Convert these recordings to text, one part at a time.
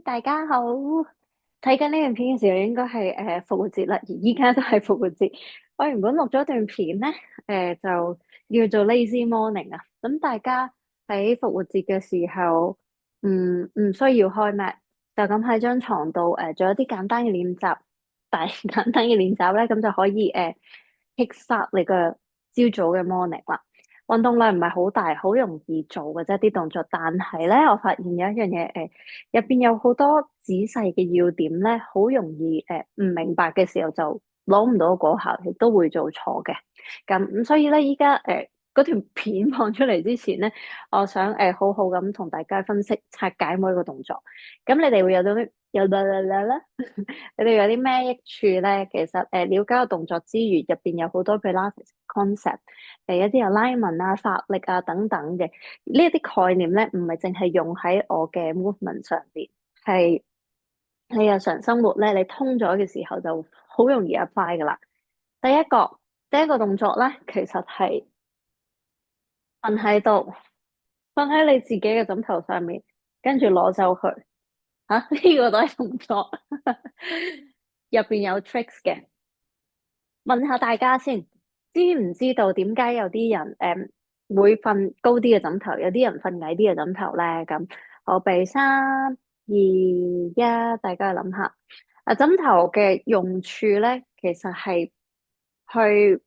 大家好！睇緊呢段片嘅時候，應該係復活節啦，而依家都係復活節。我原本錄咗段片咧，就叫做 Lazy Morning 啊。咁大家喺復活節嘅時候，唔需要開咩，就咁喺張床度做一啲簡單嘅練習，但係簡單嘅練習咧，咁就可以kick start 你個朝早嘅 morning 啦。運動量唔係好大，好容易做嘅啫啲動作，但係咧，我發現有一樣嘢，入邊有好多仔細嘅要點咧，好容易唔明白嘅時候就攞唔到個果效，亦都會做錯嘅。咁所以咧，依家嗰條片放出嚟之前咧，我想好好咁同大家分析拆解每一個動作。咁你哋會有到啲有啦啦啦啦，你哋有啲咩益處咧？其實了解個動作之餘，入邊有好多 Pilates concept。一啲 alignment 啊、發力啊等等嘅呢一啲概念咧，唔係淨係用喺我嘅 movement 上邊，係你日常生活咧，你通咗嘅時候就好容易 apply 噶啦。第一個動作咧，其實係瞓喺度，瞓喺你自己嘅枕頭上面，跟住攞走佢。吓，呢個都係動作，入邊有 tricks 嘅。問下大家先，知唔知道點解有啲人會瞓高啲嘅枕頭，有啲人瞓矮啲嘅枕頭咧？咁我備3、2、1，大家諗下。枕頭嘅用處咧，其實係去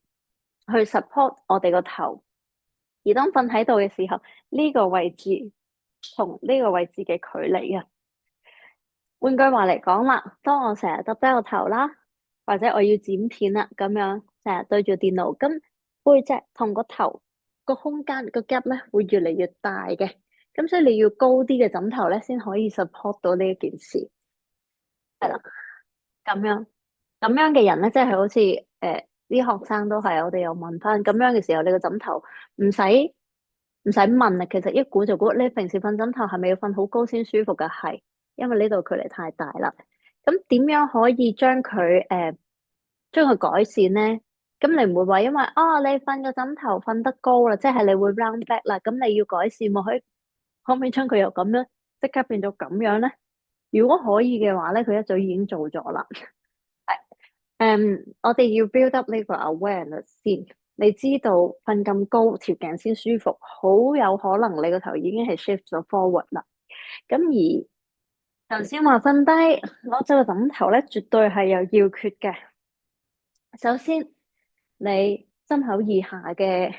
support 我哋個頭，而當瞓喺度嘅時候，呢個位置同呢個位置嘅距離啊。換句話嚟講啦，當我成日耷低個頭啦，或者我要剪片啦，咁樣成日對住電腦，咁背脊同個頭個空間個 gap 咧會越嚟越大嘅，咁所以你要高啲嘅枕頭咧，先可以 support 到呢一件事。係啦，咁樣咁樣嘅人咧，即係好似啲學生都係，我哋又問翻，咁樣嘅時候，你個枕頭唔使問啊，其實一估就估，你平時瞓枕頭係咪要瞓好高先舒服噶？係，因為呢度距離太大啦。咁點樣可以將佢改善咧？咁你唔會話因為你瞓個枕頭瞓得高啦，即係你會 round back 啦，咁你要改善喎，可唔可以將佢又咁樣即刻變咗咁樣咧？如果可以嘅話咧，佢一早已經做咗啦。我哋要 build up 呢個 awareness 先。你知道瞓咁高條頸先舒服，好有可能你個頭已經係 shift 咗 forward 啦。咁而頭先話瞓低攞走個枕頭咧，絕對係有要訣嘅。首先，你心口以下嘅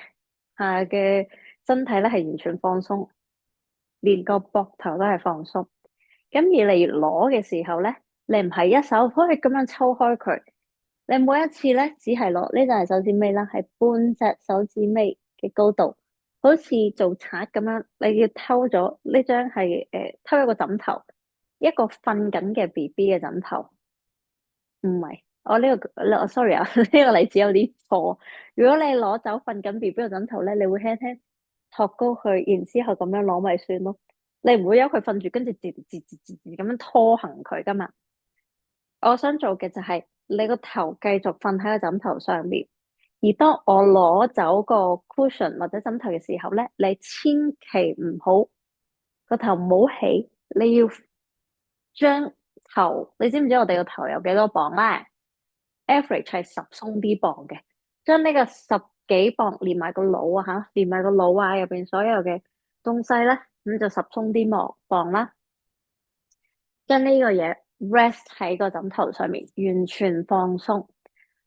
身體咧係完全放鬆，連個膊頭都係放鬆。咁而你攞嘅時候咧，你唔係一手可以咁樣抽開佢。你每一次咧，只係攞呢就係手指尾啦，係半隻手指尾嘅高度，好似做賊咁樣。你要偷咗呢張係偷一個枕頭，一個瞓緊嘅 BB 嘅枕頭，唔係我呢個我 sorry 啊，呢個例子有啲錯。如果你攞走瞓緊 BB 嘅枕頭咧，你會輕輕托高佢，然之後咁樣攞咪算咯。你唔會由佢瞓住，跟住自咁樣拖行佢噶嘛。我想做嘅就係你個頭繼續瞓喺個枕頭上面，而當我攞走個 cushion 或者枕頭嘅時候咧，你千祈唔好個頭唔好起，你要將頭，你知唔知我哋個頭有幾多磅咧？average 係十鬆啲磅嘅，將呢個10幾磅連埋個腦啊吓，連埋個腦啊入邊所有嘅東西咧，咁就十鬆啲磅啦。將呢個嘢 rest 喺個枕頭上面，完全放鬆。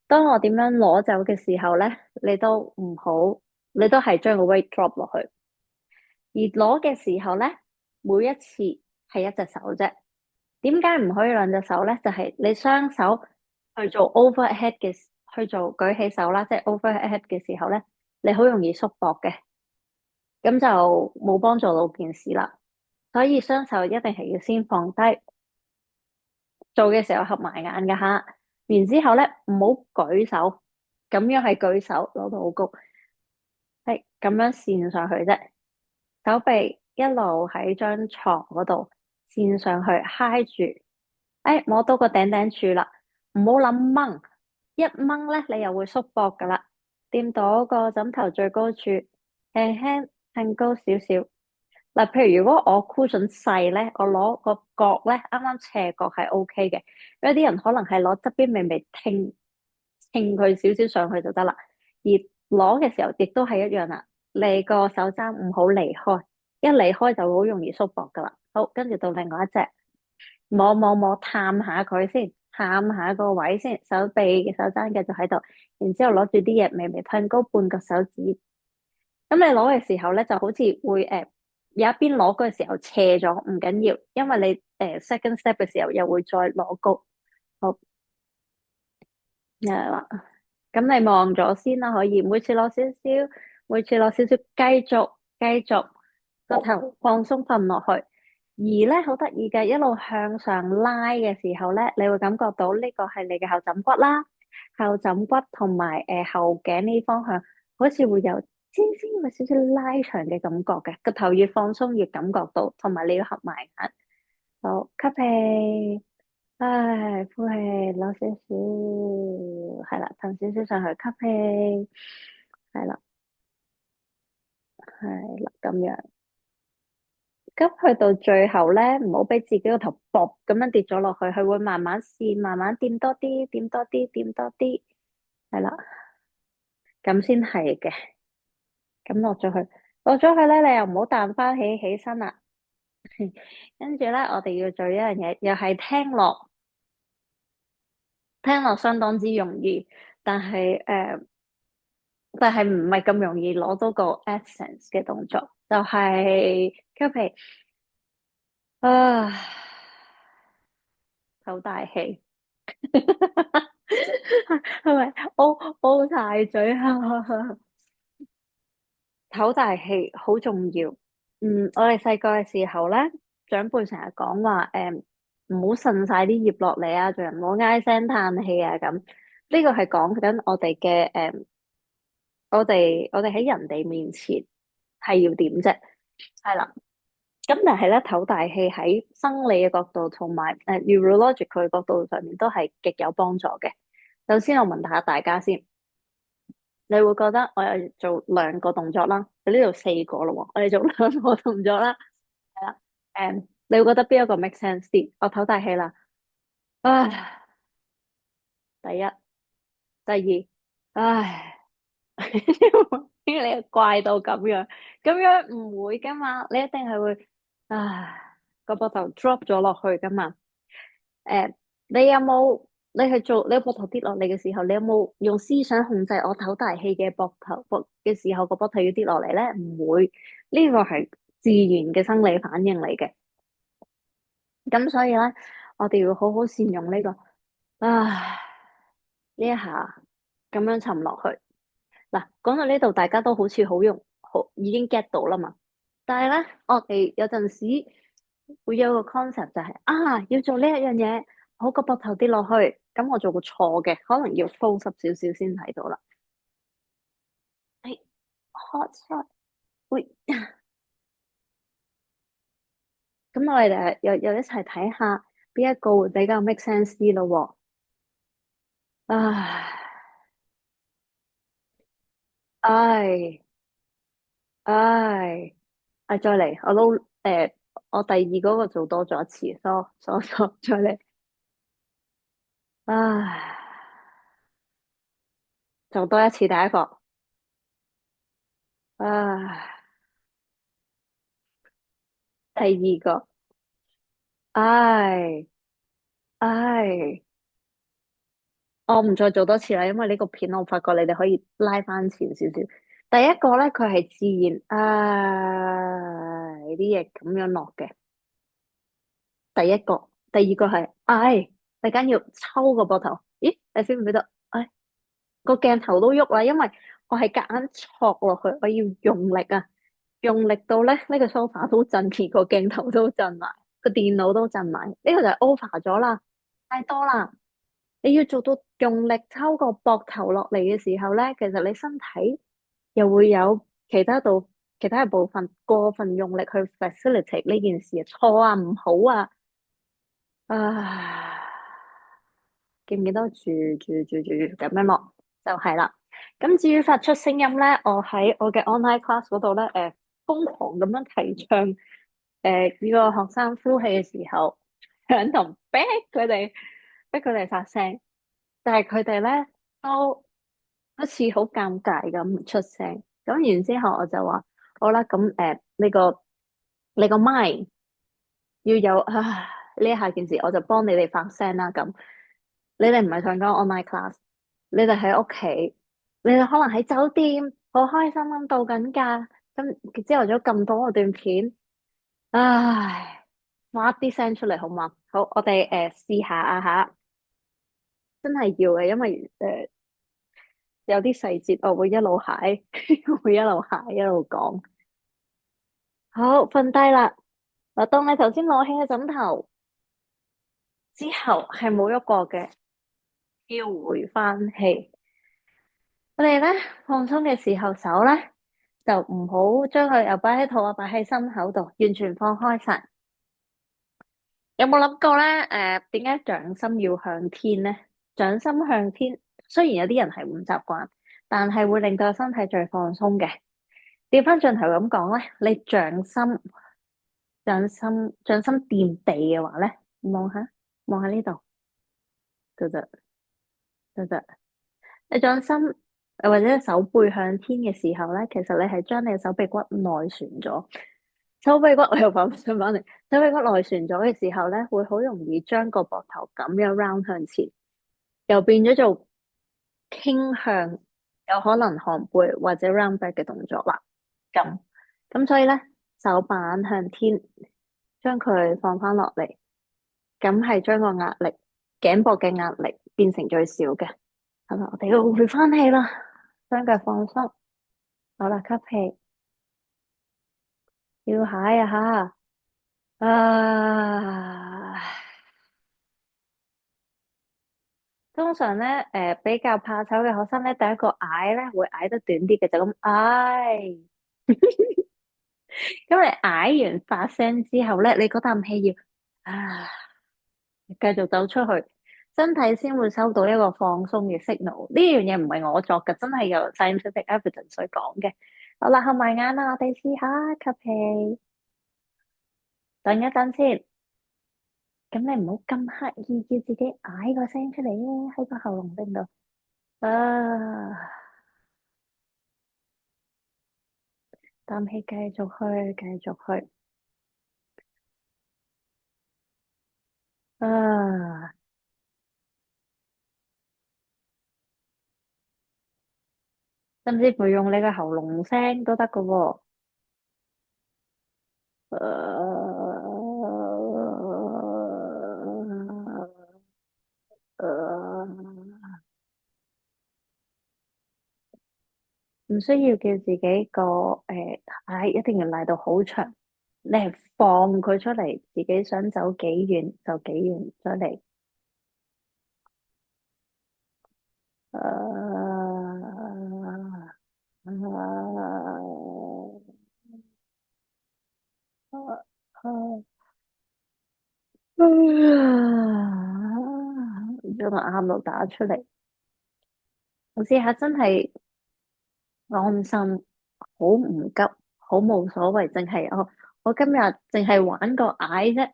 當我點樣攞走嘅時候咧，你都唔好，你都係將個 weight drop 落去。而攞嘅時候咧，每一次係一隻手啫。點解唔可以兩隻手咧？就係你雙手去做 overhead 嘅，去做舉起手啦，即係 overhead 嘅時候咧，你好容易縮膊嘅，咁就冇幫助到件事啦。所以雙手一定係要先放低。做嘅時候合埋眼㗎吓，然之後咧唔好舉手，咁樣係舉手攞到好高，係咁樣扇上去啫。手臂一路喺張床嗰度扇上去，揩住，摸到個頂頂處啦，唔好諗掹，一掹咧你又會縮膊噶啦。掂到個枕頭最高處，輕輕褪高少少，嗱，譬如如果我 cushion 細咧，我攞個角咧，啱啱斜角係 OK 嘅。有啲人可能係攞側邊微微傾佢少少上去就得啦。而攞嘅時候亦都係一樣啦，你個手踭唔好離開，一離開就好容易縮膊噶啦。好，跟住到另外一隻，摸探下佢先，探下個位先，手臂嘅手踭繼續喺度，然之後攞住啲嘢微微褪高半個手指。咁你攞嘅時候咧，就好似會有一邊攞嘅時候斜咗，唔緊要，因為你second step 嘅時候又會再攞高。好，係啦。咁你望咗先啦，可以每次攞少少，每次攞少少，繼續個頭放鬆瞓落去。而咧好得意嘅，一路向上拉嘅時候咧，你會感覺到呢個係你嘅後枕骨啦，後枕骨同埋後頸呢方向，好似會有少少拉長嘅感覺嘅。個頭越放鬆越感覺到，同埋你要合埋眼。好，吸氣。唉，呼氣，攞少少，係啦，騰少少上去，吸氣，係啦，係啦，咁樣，急去到最後咧，唔好俾自己個頭啵咁樣跌咗落去，佢會慢慢試，慢慢掂多啲，掂多啲，掂多啲，係啦，咁先係嘅，咁落咗去咧，你又唔好彈翻起身啦，跟住咧，我哋要做一樣嘢，又係聽落相當之容易，但係唔係咁容易攞到個 essence 嘅動作，就係吸氣，啊，唞大氣，係咪？O 晒嘴啊！唞大氣好重要。我哋細個嘅時候咧，長輩成日講話，唔好呻晒啲葉落嚟啊，做人唔好唉聲嘆氣啊，咁呢個係講緊我哋嘅我哋喺人哋面前係要點啫？係啦。咁但係咧，唞大氣喺生理嘅角度同埋neurological 嘅角度上面都係極有幫助嘅。首先，我問下大家先，你會覺得我有做兩個動作啦，你呢度四個咯喎，我哋做兩個動作啦，係啦，你會覺得邊一個 make sense 啲？我唞大氣啦，唉，第一，第二，唉，點解你怪到咁樣？咁樣唔會噶嘛，你一定係會，唉，個膊頭 drop 咗落去噶嘛。誒，你有冇你去做你個膊頭跌落嚟嘅時候，你有冇用思想控制我唞大氣嘅膊頭嘅時候個膊頭要跌落嚟咧？唔會，呢個係自然嘅生理反應嚟嘅。咁所以咧，我哋要好好善用呢個，唉，呢一下咁樣沉落去。嗱，講到呢度，大家都好似好已經 get 到啦嘛。但係咧，我哋有陣時會有個 concept 就係要做呢一樣嘢，好個膊頭跌落去，咁我做個錯嘅，可能要 close up 少少先睇到啦。誒，hot shot，喂，咁我哋又一齊睇下邊一個會比較 make sense 啲咯喎。唉唉，再嚟，我第二嗰個做多咗一次，所再嚟，唉，做多一次第一個，唉。第二個，唉唉，我唔再做多次啦，因為呢個片我發覺你哋可以拉翻前少少。第一個咧，佢係自然，唉，啲嘢咁樣落嘅。第一個，第二個係，唉，突然間要抽個膊頭，咦，你 feel 唔 feel 到？唉，個鏡頭都喐啦，因為我係夾硬戳落去，我要用力啊，用力到咧呢個 sofa 都震，連個鏡頭都震埋，個電腦都震埋，呢個就係 over 咗啦。太多啦！你要做到用力抽個膊頭落嚟嘅時候咧，其實你身體又會有其他嘅部分過分用力去 facilitate 呢件事啊，錯啊，唔好啊，啊，記唔記得住咁樣落就係啦。咁至於發出聲音咧，我喺我嘅 online class 嗰度咧，瘋狂咁樣提倡呢個學生呼氣嘅時候，響度佢哋逼佢哋發聲，但係佢哋咧都好似好尷尬咁唔出聲。咁然之後我就話好啦，咁你個麥要有啊呢一下件事，我就幫你哋發聲啦。咁你哋唔係上緊 online class，你哋喺屋企，你哋可能喺酒店好開心咁度緊假，咁之後咗咁多個段片，唉，發啲聲出嚟好嘛？好，我哋試下啊吓，真係要嘅，因為有啲細節我會一路寫，會一路寫一路講。好，瞓低啦。嗱，當你頭先攞起個枕頭之後，係冇喐過嘅，要回翻氣。我哋咧放鬆嘅時候，手咧就唔好將佢又擺喺肚啊，擺喺心口度，完全放開晒。有冇諗過咧？點解掌心要向天咧？掌心向天，雖然有啲人係唔習慣，但係會令到身體最放鬆嘅。調翻轉頭咁講咧，你掌心掂地嘅話咧，望下呢度，得得得得。你掌心或者手背向天嘅時候咧，其實你係將你嘅手臂骨內旋咗。手臂骨我又想翻嚟，手臂骨內旋咗嘅時候咧，會好容易將個膊頭咁樣 round 向前，又變咗做傾向有可能寒背或者 round back 嘅動作啦。咁所以咧，手板向天，將佢放翻落嚟，咁係將個壓力頸部嘅壓力變成最少嘅。好啦，我哋要回翻氣啦，雙腳放鬆。好啦，吸氣，要下呀吓。啊，通常咧，比較怕醜嘅學生咧，第一個嗌咧會嗌得短啲嘅，就咁嗌。咁你嗌完發聲之後咧，你嗰啖氣要啊，繼續走出去，身體先會收到一個放鬆嘅 signal。呢樣嘢唔係我作嘅，真係有 scientific evidence 所講嘅。好啦，合埋眼啦，我哋試下吸氣，等一等先。咁你唔好咁刻意叫自己嗌個聲出嚟咧，喺個喉嚨頂度。啊，啖氣繼續去，繼續去。啊，甚至乎用你嘅喉嚨聲都得㗎喎。唔需要叫自己個一定要賴到好長，你係放佢出嚟，自己想走幾遠就幾遠，再嚟。將個啱度打出嚟，我試下真係安心，好唔急，好冇所謂，淨係我今日淨係玩個嗌啫。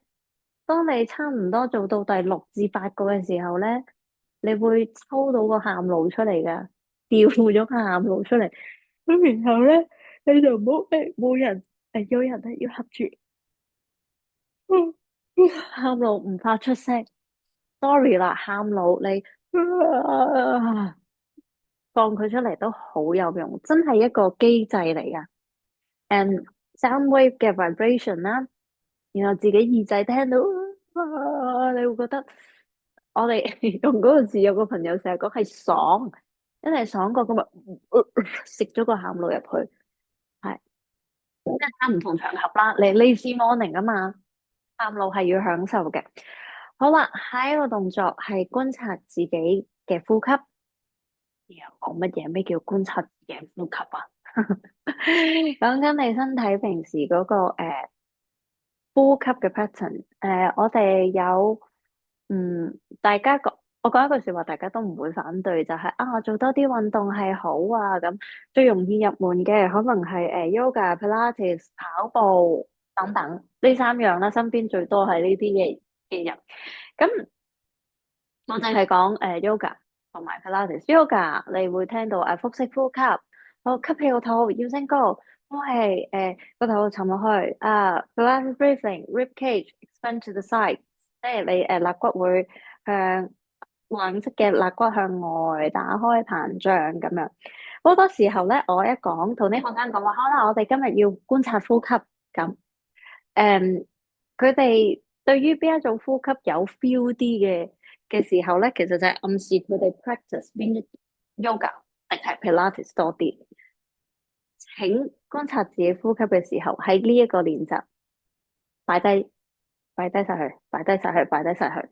當你差唔多做到第6至8個嘅時候咧，你會抽到個喊路出嚟噶，掉咗個喊路出嚟。咁然後咧，你就唔好冇人有人咧要合住，喊路唔發出聲，sorry 啦，喊路你放佢出嚟都好有用，真係一個機制嚟噶。and sound wave 嘅 vibration 啦，然後自己耳仔聽到，你會覺得我哋用嗰個字，有個朋友成日講係爽，一係爽過咁啊，食咗個喊露入去，係即係睇唔同場合啦。你 lazy morning 啊嘛，喊露係要享受嘅。好啦，下一個動作係觀察自己嘅呼吸。又講乜嘢？咩叫觀察自己嘅呼吸啊？講緊你身體平時嗰個呼吸嘅 pattern，我哋有大家我講一句說話，大家都唔會反對，就係啊，做多啲運動係好啊。咁最容易入門嘅可能係yoga、Pilates、跑步等等呢三樣啦。身邊最多係呢啲嘅人。咁我淨係講yoga 同埋 Pilates。yoga 你會聽到腹式呼吸，好吸氣個肚要升高，呼氣個肚沉落去Pilates breathing rib cage expand to the side，即係你肋骨會向橫側嘅肋骨向外打開膨脹咁樣。好多時候咧，我一講同啲學生講話，可能我哋今日要觀察呼吸咁。誒，佢哋對於邊一種呼吸有 feel 啲嘅時候咧，其實就係暗示佢哋 practice 邊一 yoga 定係 Pilates 多啲。請觀察自己呼吸嘅時候，喺呢一個練習，擺低擺低晒佢，擺低晒佢，擺低晒佢。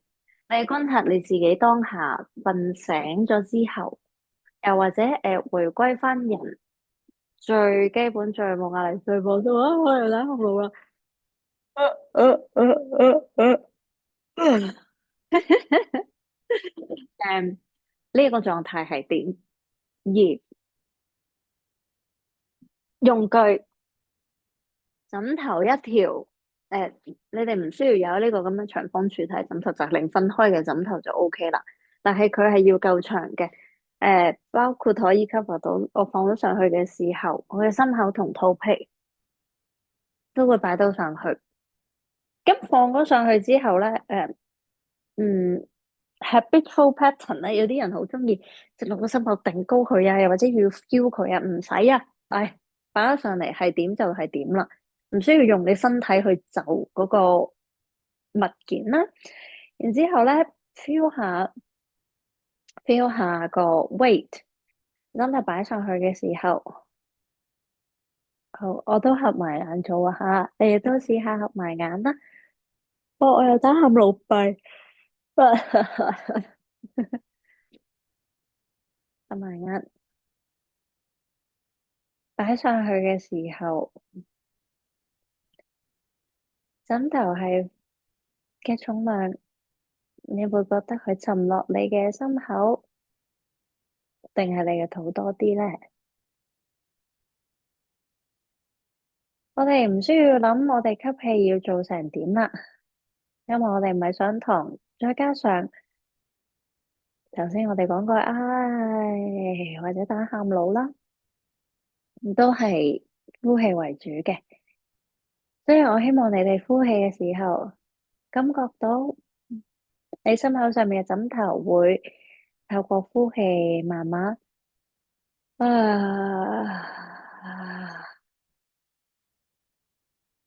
你觀察你自己當下瞓醒咗之後，又或者回歸翻人最基本、最冇壓力、最放鬆啊！我又打後腦啦，呢一個狀態係點？而用具枕頭一條，你哋唔需要有呢個咁嘅長方柱體枕頭，就令分開嘅枕頭就 OK 啦。但係佢係要夠長嘅，包括可以 cover 到我放咗上去嘅時候，我嘅心口同肚皮都會擺到上去。咁放咗上去之後咧，嗯，habitual pattern 咧，有啲人好中意直落個心口頂高佢啊，又或者要 feel 佢啊，唔使啊，擺咗上嚟係點就係點啦，唔需要用你身體去就嗰個物件啦。然之後咧，feel 下 feel 下個 weight，當佢擺上去嘅時候，好，我都合埋眼做下，你哋都試下合埋眼啦。我又打喊露閉，合埋眼。擺上去嘅時候，枕頭係嘅重量，你會覺得佢沉落你嘅心口，定係你嘅肚多啲呢？我哋唔需要諗我哋吸氣要做成點啦，因為我哋唔係上堂，再加上頭先我哋講過，或者打喊路啦，都係呼氣為主嘅，所以我希望你哋呼氣嘅時候，感覺到你心口上面嘅枕頭會透過呼氣慢慢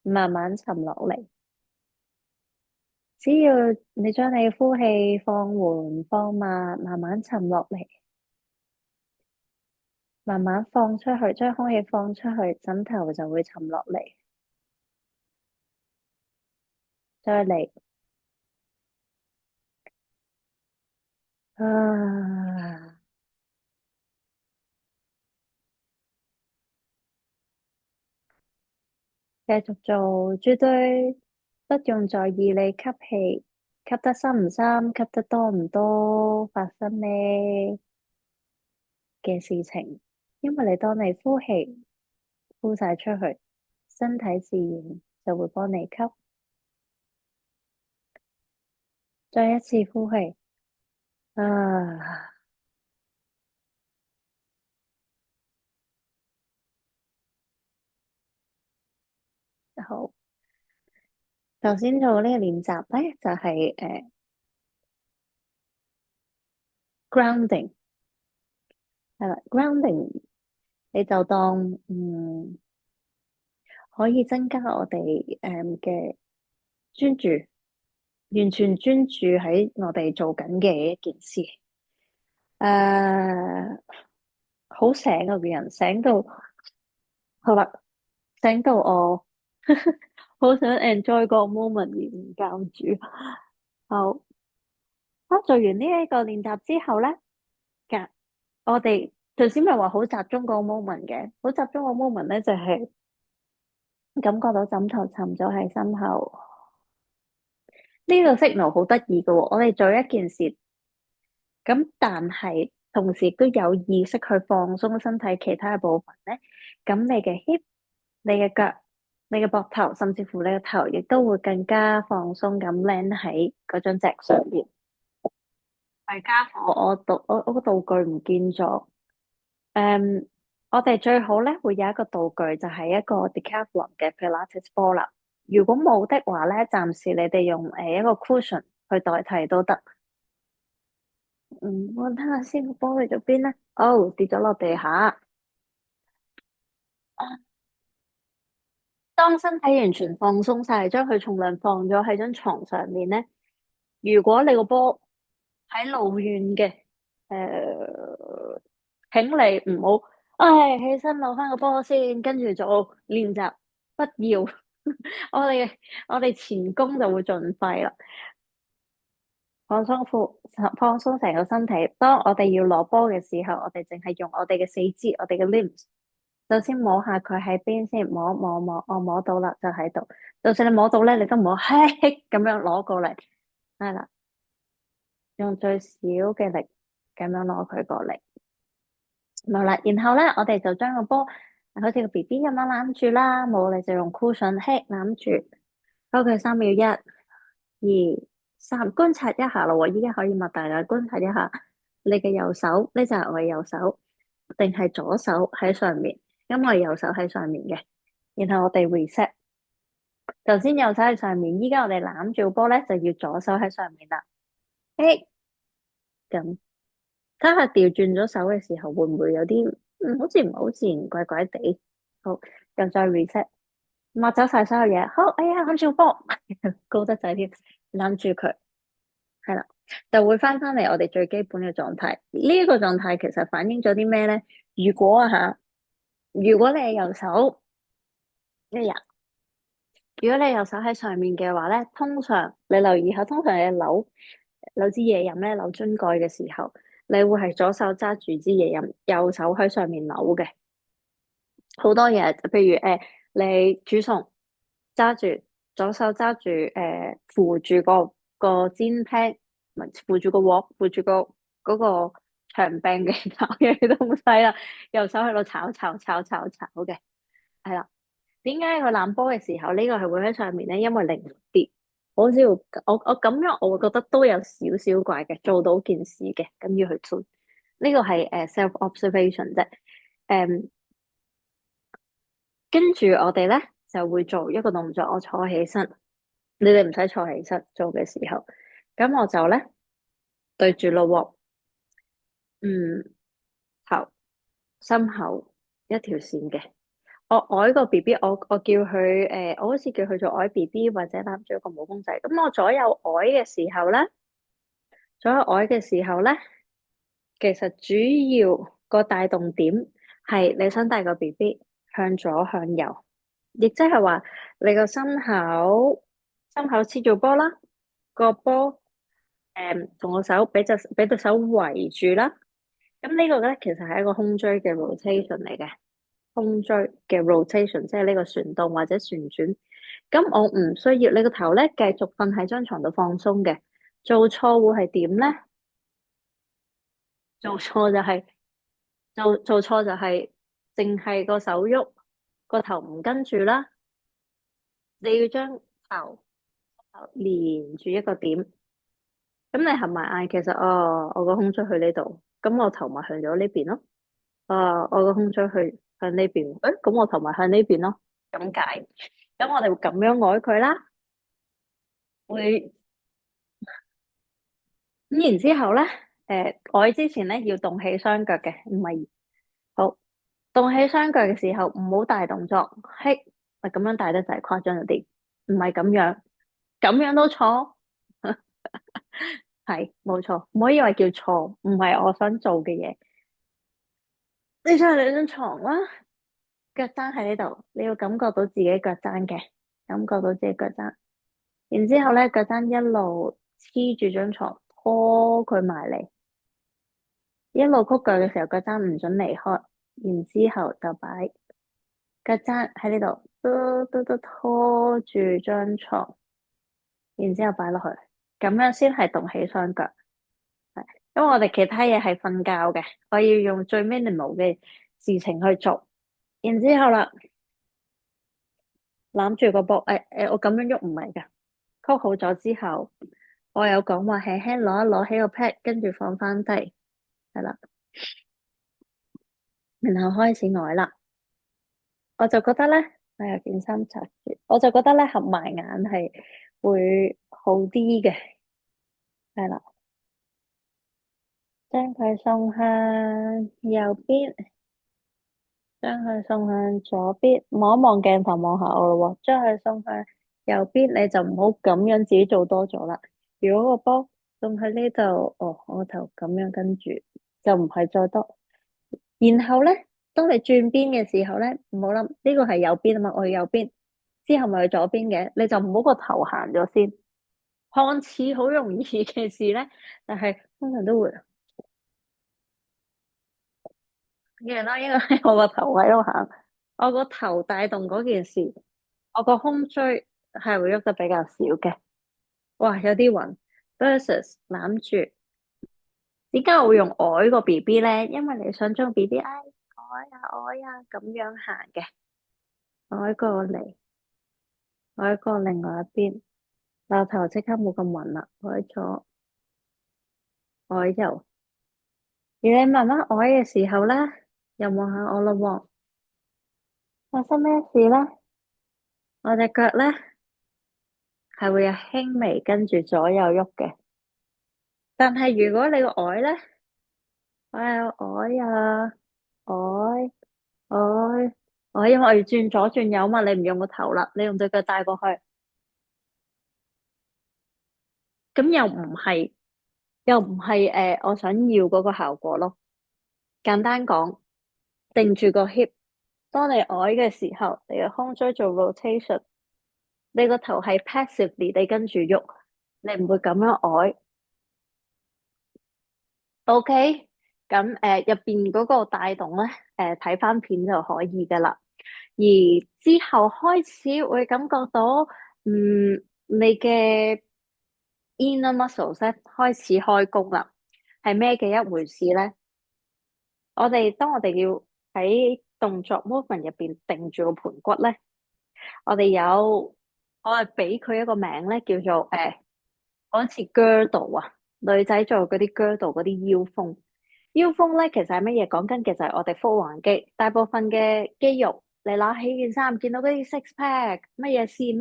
慢慢沉落嚟。只要你將你呼氣放緩、放慢，慢慢沉落嚟，慢慢放出去，將空氣放出去，枕頭就會沉落嚟。再嚟，啊，繼續做，絕對不用在意你吸氣吸得深唔深，吸得多唔多，發生咩嘅事情，因為你當你呼氣呼晒出去，身體自然就會幫你吸。再一次呼氣，啊，好。頭先做呢個練習咧，就係grounding，係啦，grounding 你就當可以增加我哋嘅專注，完全專注喺我哋做緊嘅一件事。誒，好醒啊！個人醒到，好啦，醒到我好想 enjoy 個 moment 而唔教住。好，做完呢一個練習之後咧，噶我哋頭先咪話好集中個 moment 嘅，好集中個 moment 咧就係感覺到枕頭沉咗喺心口。呢個 signal 好得意嘅喎，我哋做一件事，咁但係同時都有意識去放鬆身體其他嘅部分咧，咁你嘅 hip、你嘅腳、你嘅膊頭，甚至乎你嘅頭，亦都會更加放鬆咁 land 喺嗰張席上邊。大家伙，我個道具唔見咗。誒，我哋最好咧會有一個道具，就係一個 Decathlon 嘅 Pilates ball 啦。如果冇的話咧，暫時你哋用一個 cushion 去代替都得。嗯，我睇下先，個波去咗邊咧？哦，跌咗落地下。當身體完全放鬆晒，將佢重量放咗喺張床上面咧，如果你個波喺老遠嘅，請你唔好，唉，起身攞翻個波先，跟住做練習，不要，我哋我哋前功就會盡廢啦。放鬆成個身體。當我哋要攞波嘅時候，我哋淨係用我哋嘅四肢，我哋嘅 limbs。首先摸下佢喺邊先，摸，我摸到啦，就喺度。就算你摸到咧，你都唔好嘿咁樣攞過嚟，係啦，用最少嘅力咁樣攞佢過嚟。好啦，然後咧，我哋就將個波好似個 BB 咁樣攬住啦，冇你就用 cushion 嘿攬住，包佢3秒，1、2、3，觀察一下咯喎，依家可以擘大眼觀察一下你嘅右手，呢就係我嘅右手，定係左手喺上面？因為右手喺上面嘅，然後我哋 reset，頭先右手喺上面，依家我哋攬住個波咧，就要左手喺上面啦。誒，咁睇下調轉咗手嘅時候，會唔會有啲好似唔係好自然，怪怪地？好，又再 reset，抹走晒所有嘢。好，哎呀，攬住個波，高得滯添，攬住佢，係啦，就會翻嚟我哋最基本嘅狀態。呢個狀態其實反映咗啲咩咧？如果啊吓，如果你係右手，一日。如果你右手喺上面嘅話咧，通常你留意下，通常你扭支嘢飲咧，扭樽蓋嘅時候，你會係左手揸住支嘢飲，右手喺上面扭嘅。好多嘢，譬如你煮餸揸住左手揸住扶住個煎 pan，唔係扶住個鑊，扶住嗰個長柄嘅炒嘢東西啦，右手喺度炒嘅，係啦。點解佢攬波嘅時候呢個係會喺上面咧？因為靈活啲，好似我咁樣，我會覺得都有少少怪嘅，做到件事嘅，咁要去做呢個係self observation 啫。誒，跟住我哋咧就會做一個動作，我坐起身，你哋唔使坐起身做嘅時候，咁我就咧對住咯喎，嗯，頭心口一條線嘅。我呢個 BB，我叫佢我好似叫佢做愛 BB 或者攬住一個毛公仔。咁我左右愛嘅時候咧，其實主要個帶動點係你想帶個 BB 向左向右，亦即係話你個心口黐住波啦，個波同個手俾隻手圍住啦。咁呢個咧其實係一個胸椎嘅 rotation 嚟嘅。胸椎嘅 rotation，即係呢個旋動或者旋轉。咁我唔需要你個頭咧繼續瞓喺張床度放鬆嘅。做錯會係點咧？做錯就係、做錯就係淨係個手喐，個頭唔跟住啦。你要將頭連住一個點。咁你合埋眼，其實我個胸椎去呢度，咁我頭咪向咗呢邊咯。我個胸椎去向呢邊，咁我頭咪向呢邊咯。咁解。咁我哋會咁樣愛佢啦。會咁然之後咧，愛之前咧要動起雙腳嘅，唔係好動起雙腳嘅時候唔好大動作，嘿，咁樣大得就係誇張咗啲，唔係咁樣，咁樣都錯，係冇錯，唔可以話叫錯，唔係我想做嘅嘢。你上嚟張床啦，腳踭喺呢度，你要感覺到自己腳踭嘅，感覺到自己腳踭。然之後咧，腳踭一路黐住張床，拖佢埋嚟。一路曲腳嘅時候，腳踭唔准離開，然之後就擺腳踭喺呢度，都拖住張床，然之後擺落去，咁樣先係動起雙腳。係因為我哋其他嘢係瞓覺嘅，我要用最 minimal 嘅事情去做。然之後啦，攬住個波，我咁樣喐唔係噶，曲好咗之後，我有講話輕輕攞一攞起個 pad，跟住放翻低，係啦，然後開始呆啦。我就覺得咧，我有件衫插住，我就覺得咧合埋眼係會好啲嘅，係啦，將佢送向右邊。將佢送向左邊，望一望鏡頭，望下我咯喎。將佢送向右邊，你就唔好咁樣自己做多咗啦。如果個波送去呢度，哦，我就咁樣跟住，就唔係再多。然後咧，當你轉邊嘅時候咧，唔好諗呢個係右邊啊嘛，我去右邊，之後咪去左邊嘅，你就唔好個頭行咗先。看似好容易嘅事咧，但係通常都會。原來應該係我個頭喺度行，我個頭帶動嗰件事。我個胸椎係會喐得比較少嘅，哇，有啲暈。versus 攬住，點解我會用愛個 BB 咧？因為你想將 BB 愛啊咁樣行嘅，愛過嚟，愛過另外一邊，個頭即刻冇咁暈啦，愛咗，愛右。而你慢慢愛嘅時候咧，又望下我咯喎，發生咩事咧？我隻腳咧係會有輕微跟住左右喐嘅，但係如果你個愛咧，哎呀，愛啊，愛愛愛，因為我要轉左轉右嘛，你唔用個頭啦，你用隻腳帶過去，咁又唔係我想要嗰個效果咯。簡單講，定住個 hip，當你愛嘅時候，你個胸椎做 rotation，你個頭係 passively 地跟住喐，你唔會咁樣愛。OK，咁入邊嗰個帶動咧，睇翻片就可以噶啦。而之後開始會感覺到，你嘅 inner muscles 咧開始開工啦，係咩嘅一回事咧？當我哋要喺動作 movement 入邊定住個盤骨咧，我係俾佢一個名咧，叫做好似 girdle 啊，女仔做嗰啲 girdle 嗰啲腰封。腰封咧，其實係乜嘢？講緊嘅就係我哋腹橫肌，大部分嘅肌肉，你攞起件衫，見到嗰啲 six pack，乜嘢線，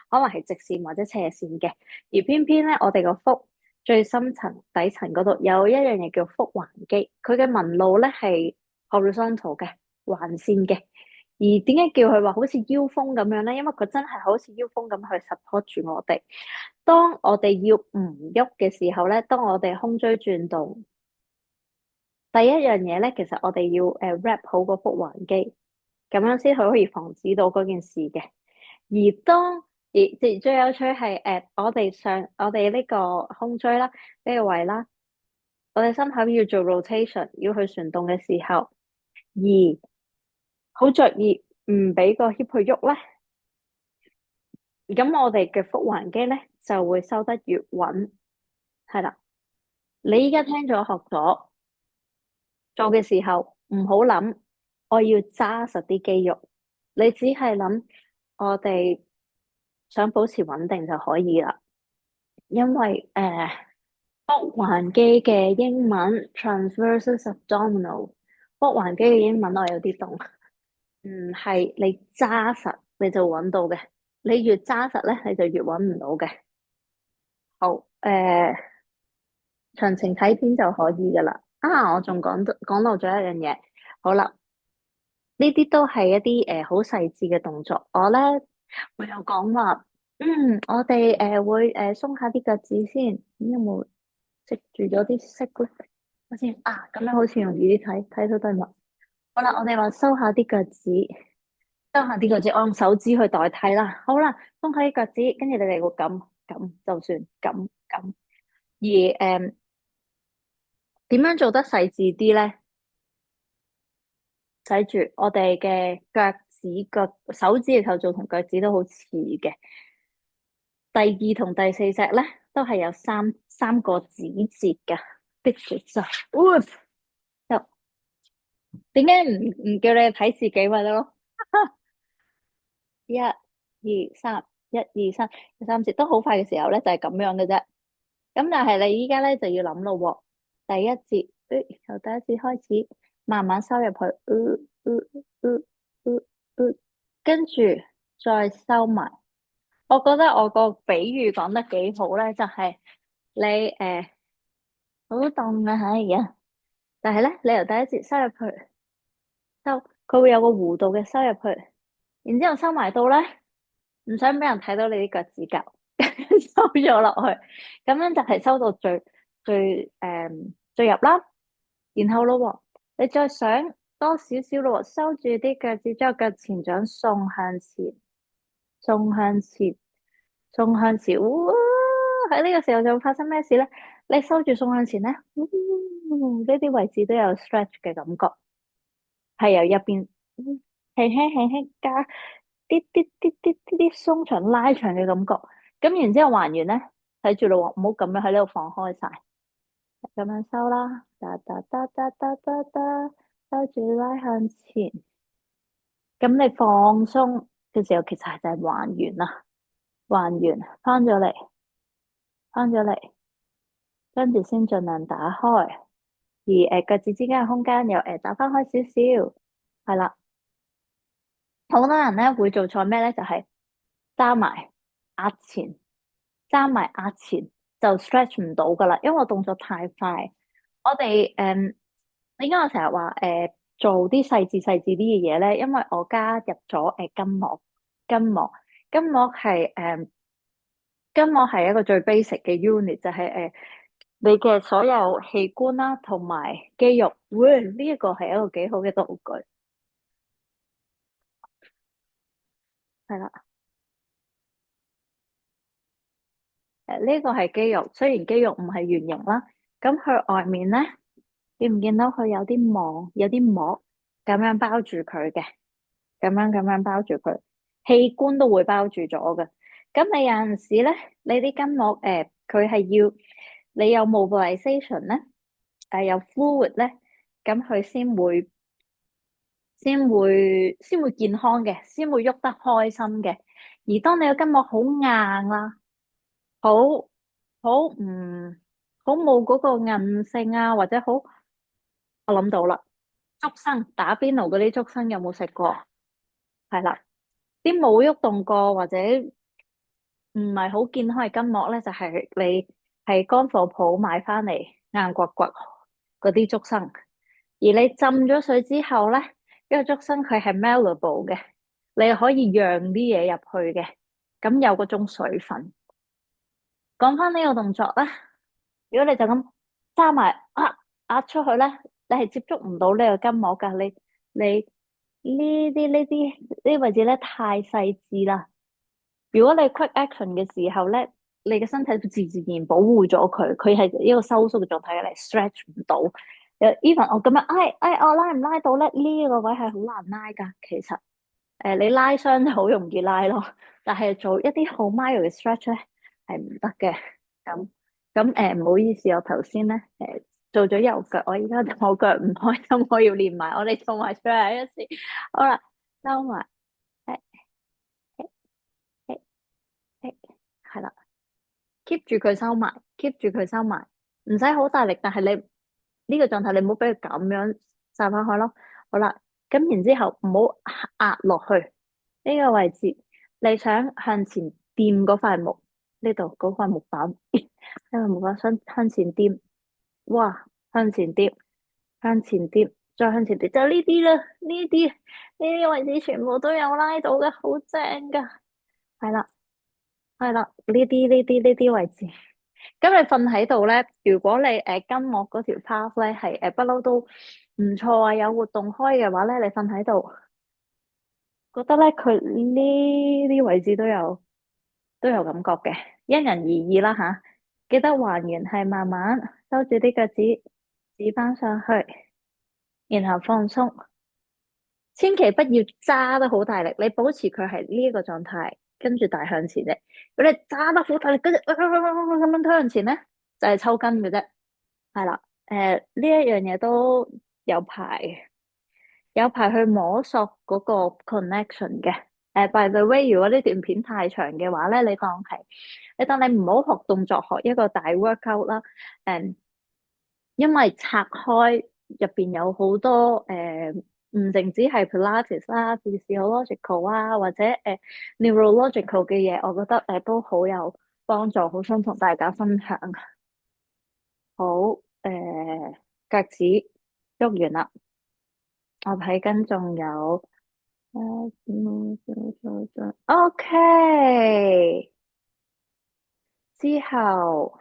可能係直線或者斜線嘅。而偏偏咧，我哋個腹最深層底層嗰度有一樣嘢叫腹橫肌，佢嘅紋路咧係 horizontal 嘅橫線嘅。而點解叫佢話好似腰封咁樣咧？因為佢真係好似腰封咁去 support 住我哋。當我哋要唔喐嘅時候咧，當我哋胸椎轉動。第一樣嘢咧，其實我哋要wrap 好個腹橫肌，咁樣先可以防止到嗰件事嘅。而最有趣係我哋呢個胸椎啦，呢個位啦，我哋心口要做 rotation，要去旋動嘅時候，而好着意唔俾個 hip 去喐咧，咁我哋嘅腹橫肌咧就會收得越穩，係啦。你依家聽咗學咗。做嘅時候唔好諗，我要揸實啲肌肉，你只係諗我哋想保持穩定就可以啦。因為腹橫肌嘅英文 transversus abdominal，腹橫肌嘅英文我有啲凍，唔係你揸實你就揾到嘅，你越揸實咧你就越揾唔到嘅。好，詳情睇片就可以噶啦。啊，我仲講漏咗一樣嘢，好啦。呢啲都係一啲好細緻嘅動作。我咧會有講話，我哋會鬆下啲腳趾先。咁有冇食住咗啲色咧？我先啊，咁樣好似容易啲睇到對襪。好啦，我哋話收下啲腳趾，收下啲腳趾，我用手指去代替啦。好啦，鬆下啲腳趾，跟住你哋會咁，就算咁。而點樣做得細緻啲咧？睇住我哋嘅腳趾腳手指嘅構造同腳趾都好似嘅。第二同第四隻咧都係有三個指節嘅。逼住就，就點解唔叫你睇自己咪得咯？一、二、三，一、二、三，第三節都好快嘅時候咧，就係咁樣嘅啫。咁但係你依家咧就要諗咯喎，第一節，由第一節開始，慢慢收入去，跟住再收埋。我覺得我個比喻講得幾好咧，就係你好凍啊，哎呀！但係咧，你由第一節收入去，佢會有個弧度嘅收入去，然之後收埋到咧，唔想俾人睇到你啲腳趾甲，收咗落去，咁樣就係收到最入啦。然後咯喎，你再想多少少咯喎，收住啲腳趾，將腳前掌送向前，送向前，送向前。哇！喺呢個時候就會發生咩事咧？你收住送向前咧，呢啲位置都有 stretch 嘅感覺。係由入邊輕輕加啲鬆長拉長嘅感覺，咁然之後還原咧，睇住咯喎，唔好咁樣喺呢度放開晒，咁樣收啦，收住拉向前，咁你放鬆嘅時候，其實係就係還原啦，還原翻咗嚟，跟住先盡量打開，而腳趾之間嘅空間又打翻開少少，係啦。好多人咧會做錯咩咧？就係揸埋壓前，揸埋壓前就 stretch 唔到噶啦，因為我動作太快。我哋點解我成日話做啲細緻啲嘅嘢咧？因為我加入咗筋膜係一個最 basic 嘅 unit，就係你嘅所有器官啦，同埋肌肉。喂，呢一個係一個幾好嘅道具，係啦。呢個係肌肉，雖然肌肉唔係圓形啦，咁佢外面咧，見唔見到佢有啲網、有啲膜咁樣包住佢嘅，咁樣包住佢，器官都會包住咗嘅。咁你有陣時咧，你啲筋膜佢係要你有 mobilization 咧，有 fluid 咧，咁佢先會健康嘅，先會喐得開心嘅。而當你個筋膜好硬啦，好好唔好冇嗰個韌性啊，或者好，我諗到啦，竹笙打邊爐嗰啲竹笙有冇食過？係啦，啲冇喐動過或者唔係好健康嘅筋膜咧，就係你係乾貨鋪買翻嚟硬刮刮嗰啲竹笙，而你浸咗水之後咧，呢個竹笙佢係 malleable 嘅，你可以讓啲嘢入去嘅，咁有嗰種水分。講翻呢個動作咧。如果你就咁揸埋壓出去咧，你係接觸唔到呢個筋膜噶。你呢啲位置咧太細緻啦。如果你 quick action 嘅時候咧，你嘅身體自然保護咗佢，佢係一個收縮嘅狀態嚟，stretch 唔到。even 我咁樣，我拉唔拉到咧？呢個位係好難拉噶。其實你拉傷就好容易拉咯，但係做一啲好 mild 嘅 stretch 咧係唔得嘅。咁唔好意思，我頭先咧做咗右腳，我而家左腳唔開心，我要練埋，我哋做埋最後一次。好啦，收埋，誒誒誒，係啦，keep 住佢收埋，keep 住佢收埋，唔使好大力，但係你呢個狀態，你唔好俾佢咁樣散翻開咯。好啦，咁然之後唔好壓落去呢個位置，你想向前掂嗰塊木呢度嗰塊木板，因為木板想向前掂。哇，向前跌，向前跌，再向前跌，就呢啲啦，呢啲位置全部都有拉到嘅，好正噶，係啦，係啦，呢啲位置，咁你瞓喺度咧，如果你筋膜嗰條 path 咧係不嬲都唔錯啊，有活動開嘅話咧，你瞓喺度，覺得咧佢呢啲位置都有感覺嘅，因人而異啦吓，記得還原係慢慢收住啲腳趾，指翻上去。然後放鬆，千祈不要揸得好大力，你保持佢係呢一個狀態，跟住大向前啫。如果你揸得好大力，跟住咁樣推向前咧，就係抽筋嘅啫。係啦，呢一樣嘢都有排去摸索嗰個 connection 嘅。by the way，如果呢段片太長嘅話咧，你當你唔好學動作，學一個大 workout 啦。誒，因為拆開入邊有好多唔淨止係 Pilates 啦、physiological 啊，或者neurological 嘅嘢，我覺得都好有幫助，好想同大家分享。好，腳趾喐完啦，我睇緊仲有OK，之後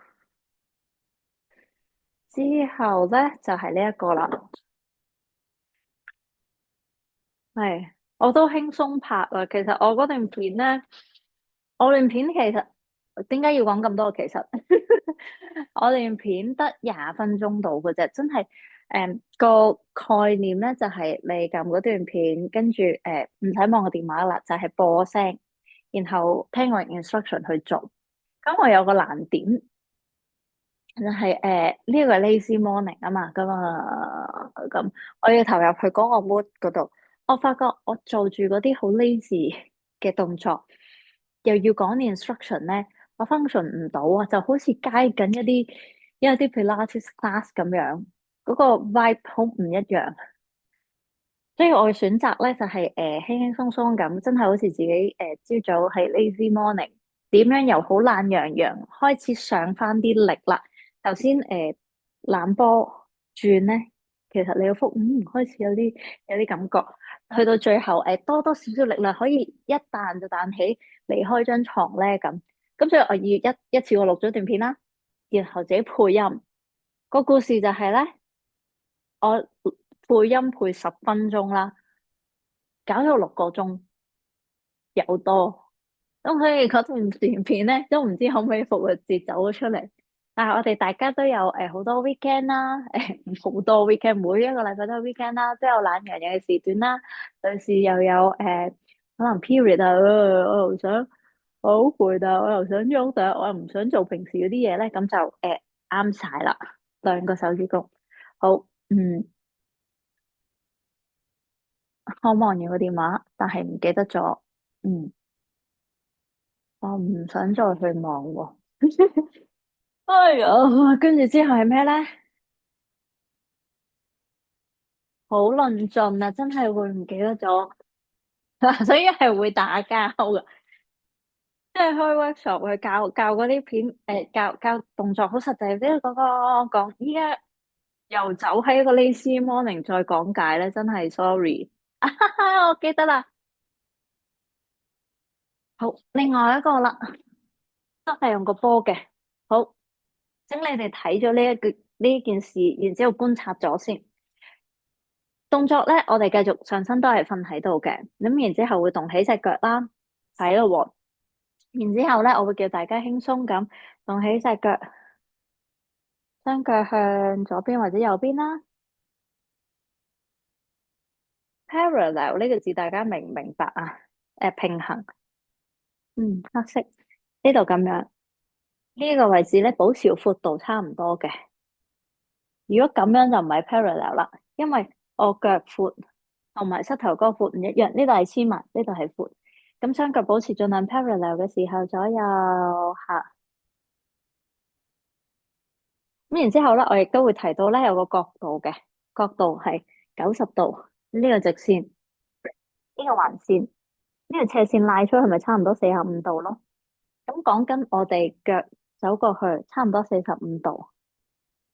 咧就係呢一個啦。係，我都輕鬆拍啦。其實我嗰段片咧，我段片其實點解要講咁多？其實我段片得20分鐘到嘅啫，真係個概念咧就係、是、你撳嗰段片，跟住唔使望個電話啦，就係、是、播聲，然後聽我 instruction 去做。咁我有個難點。就係呢個 lazy morning 啊嘛，咁我要投入去嗰個 mood 嗰度，我發覺我做住嗰啲好 lazy 嘅動作，又要講 instruction 咧，我 function 唔到啊，就好似街緊一啲 Pilates class 咁樣，嗰個 vibe 好唔一樣。所以我嘅選擇咧就係輕輕鬆鬆咁，真係好似自己朝早係 lazy morning，點樣由好懶洋洋開始上翻啲力啦。頭先攬波轉咧，其實你個腹開始有啲感覺，去到最後多多少少力量可以一彈就彈起離開張床咧咁。咁所以我要一次過錄咗段片啦，然後自己配音。個故事就係咧，我配音配10分鐘啦。搞咗6個鐘有多，咁所以嗰段短片咧都唔知可唔可以復活節走咗出嚟。但係我哋大家都有好多 weekend 啦，好多 weekend，每一個禮拜都有 weekend 啦，都有懶洋洋嘅時段啦。有時又有可能 period 啊，我又想我好攰啊，我又想喐，但係我又唔想做平時嗰啲嘢咧，咁就啱晒啦，兩個手指公。好，我望完個電話，但係唔記得咗。嗯。我唔想再去望喎。哎呀，跟住之後係咩咧？好論盡啊，真係會唔記得咗，所以係會打交噶。即係開 workshop 去教嗰啲片，教動作好實際。即係嗰個講，依家又走喺一個 lazy morning 再講解咧，真係 sorry。我記得啦。好，另外一個啦，都係用個波嘅。好，請你哋睇咗呢件事，然之後觀察咗先。動作咧，我哋繼續上身都係瞓喺度嘅，咁然之後會動起隻腳啦，喺度喎。然之後咧，我會叫大家輕鬆咁動起隻腳，雙腳向左邊或者右邊啦。Parallel 呢個字大家明唔明白啊？平衡，黑色呢度咁樣，呢個位置咧保持闊度差唔多嘅。如果咁樣就唔係 parallel 啦，因為我腳闊同埋膝頭哥闊唔一樣，呢度係黐埋，呢度係闊。咁雙腳保持盡量 parallel 嘅時候，左右下。咁然之後咧，我亦都會提到咧有個角度嘅，角度係90度，呢個直線，呢個橫線，呢個斜線拉出去，咪差唔多45度咯。咁講緊我哋腳走過去，差唔多45度，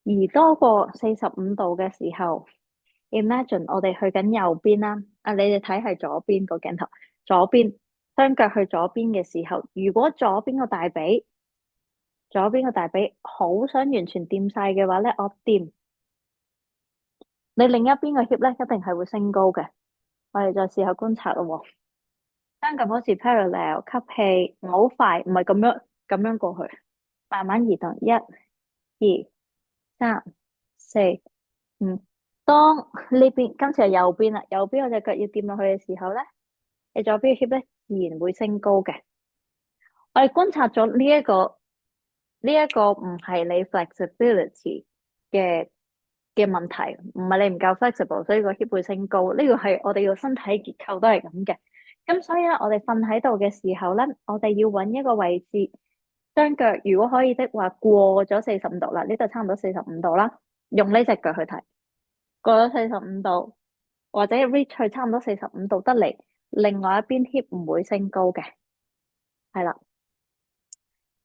而多過45度嘅時候，imagine 我哋去緊右邊啦。啊，你哋睇係左邊個鏡頭，左邊雙腳去左邊嘅時候，如果左邊個大髀好想完全掂晒嘅話咧，我掂你另一邊個 hip 咧，一定係會升高嘅。我哋再試下觀察咯喎。雙腳保持 parallel，吸氣，唔好快，唔係咁樣過去，慢慢移動。1、2、3、4、5。當呢邊今次係右邊啦，右邊我隻腳要掂落去嘅時候咧，你左邊嘅 hip 咧自然會升高嘅。我哋觀察咗呢一個唔係你 flexibility 嘅。嘅問題，唔係你唔夠 flexible，所以個 hip 會升高。呢個係我哋個身體結構都係咁嘅。咁所以咧，我哋瞓喺度嘅時候咧，我哋要揾一個位置，將腳如果可以的話，過咗45度啦，呢度差唔多45度啦，用呢隻腳去睇，過咗45度，或者 reach 去差唔多45度得嚟，另外一邊 hip 唔會升高嘅，係啦。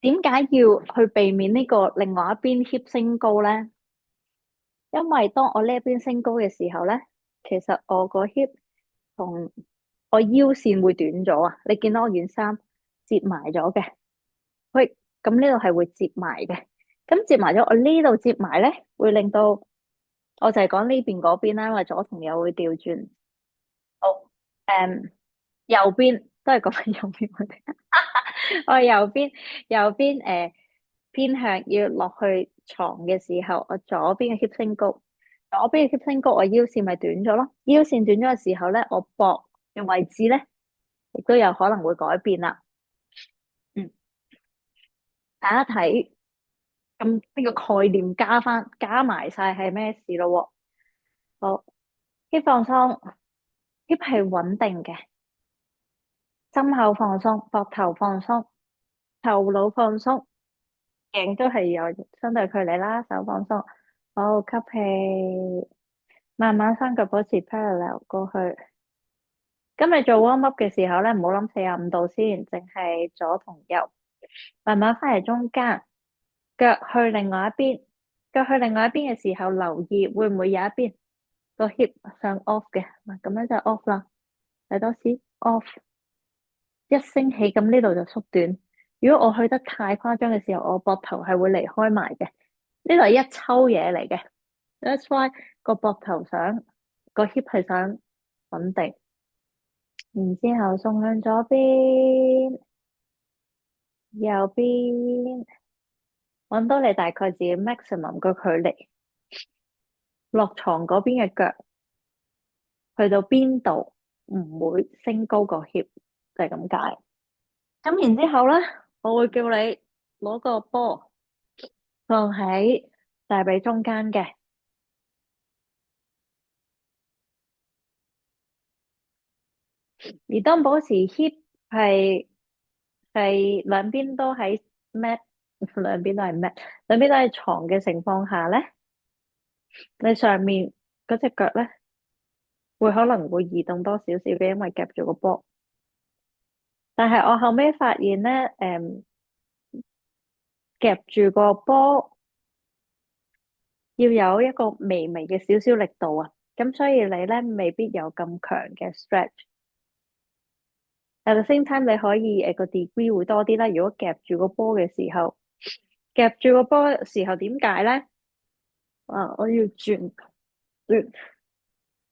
點解要去避免呢個另外一邊 hip 升高咧？因為當我呢一邊升高嘅時候咧，其實我個 hip 同我腰線會短咗啊！你見到我件衫折埋咗嘅，喂，咁呢度係會折埋嘅。咁折埋咗，我呢度折埋咧，會令到我就係講呢邊嗰邊啦，因為左同右會調轉。好，誒，右邊都係講緊右邊我哋。我右邊偏向要落去床嘅時候，我左邊嘅 hip 升高，左邊嘅 hip 升高，我腰線咪短咗咯。腰線短咗嘅時候咧，我膊嘅位置咧，亦都有可能會改變啦。嗯，睇一睇，咁呢個概念加埋晒係咩事咯喎？好，hip 放鬆，hip 係穩定嘅，心口放鬆，膊頭放鬆，頭腦放鬆。頸都係有相對距離啦，手放鬆，好，吸氣，慢慢雙腳保持 parallel 過去。今日做 warm up 嘅時候咧，唔好諗45度先，淨係左同右，慢慢翻嚟中間，腳去另外一邊，腳去另外一邊嘅時候，留意會唔會有一邊個 hip 上 off 嘅，嗱咁樣就 off 啦，睇多次 off，一升起咁呢度就縮短。如果我去得太誇張嘅時候，我膊頭係會離開埋嘅。呢度係一抽嘢嚟嘅，that's why 個膊頭想個 hip 係想穩定，然之後送向左邊、右邊，搵到你大概自己 maximum 個距離，落床嗰邊嘅腳去到邊度唔會升高個 hip，就係咁解。咁然之後咧，我會叫你攞個波放喺大髀中間嘅。而當保持 hip 係兩邊都喺 mat，兩邊都係 mat，兩邊都係床嘅情況下咧，你上面嗰隻腳咧會可能會移動多少少嘅，因為夾住個波。但係我後尾發現咧，夾住個波要有一個微微嘅少少力度啊，咁所以你咧未必有咁強嘅 stretch。At the same time，你可以個 degree 會多啲啦。如果夾住個波嘅時候，夾住個波嘅時候點解咧？啊，我要轉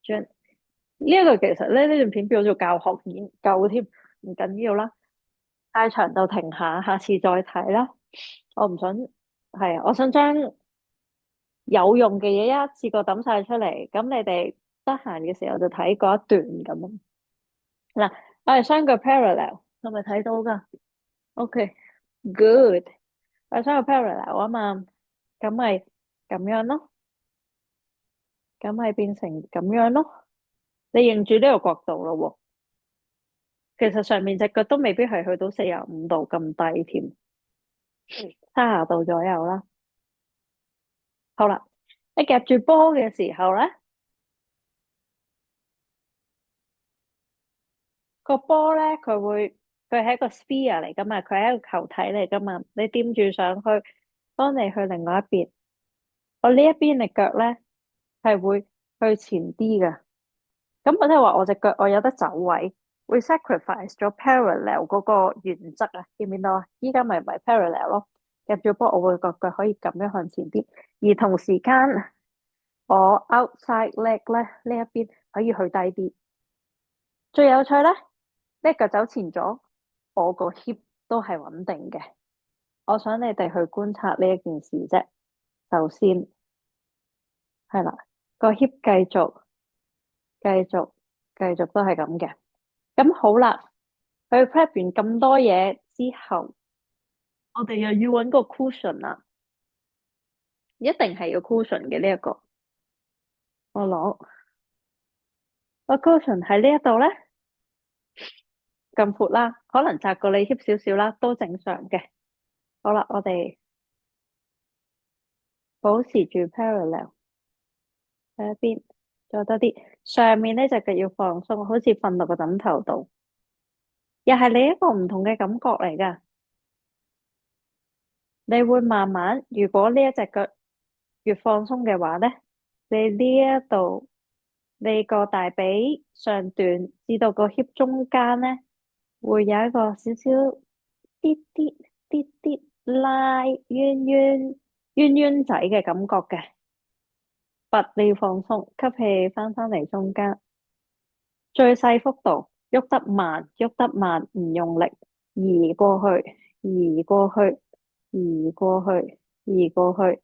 轉呢一個其實咧呢段片叫做教學研究添，唔緊要啦。太長就停下，下次再睇啦。我唔想係啊，我想將有用嘅嘢一次過抌晒出嚟，咁你哋得閒嘅時候就睇嗰一段咁咯。嗱，我哋雙腳 parallel，係咪睇到噶？OK，good。我哋雙腳 parallel 啊嘛，咁咪咁樣咯，咁咪變成咁樣咯。你認住呢個角度咯喎。其實上面隻腳都未必係去到45度咁低添，30度左右啦。好啦，你夾住波嘅時候咧，個波咧佢係一個 sphere 嚟噶嘛，佢係一個球體嚟噶嘛。你掂住上去，當你去另外一邊，我呢一邊嘅腳咧係會去前啲噶。咁我即係話我隻腳我有得走位，會 sacrifice 咗 parallel 嗰個原則啊，見唔見到啊？依家咪唔係 parallel 咯，夾住波我會個腳可以咁樣向前啲，而同時間我 outside leg 咧呢一邊可以去低啲。最有趣咧，呢腳走前咗，我個 hip 都係穩定嘅。我想你哋去觀察呢一件事啫。首先係啦，個 hip 繼續繼續都係咁嘅。咁好啦，佢 prep 完咁多嘢之後，我哋又要揾個 cushion 啦，一定係要 cushion 嘅呢一個。我攞個 cushion 喺呢一度咧，咁闊啦，可能窄過你 hip 少少啦，都正常嘅。好啦，我哋保持住 parallel 喺一邊，再多啲。上面呢隻腳要放鬆，好似瞓落個枕頭度，又係另一個唔同嘅感覺嚟噶。你會慢慢，如果呢一隻腳越放鬆嘅話咧，你呢一度你個大髀上段至到個 hip 中間咧，會有一個少少啲啲啲啲拉冤冤仔嘅感覺嘅。拔你要放鬆，吸氣翻返嚟中間，最細幅度，喐得慢，喐得慢，唔用力，移過去，移過去，移過去，移過去，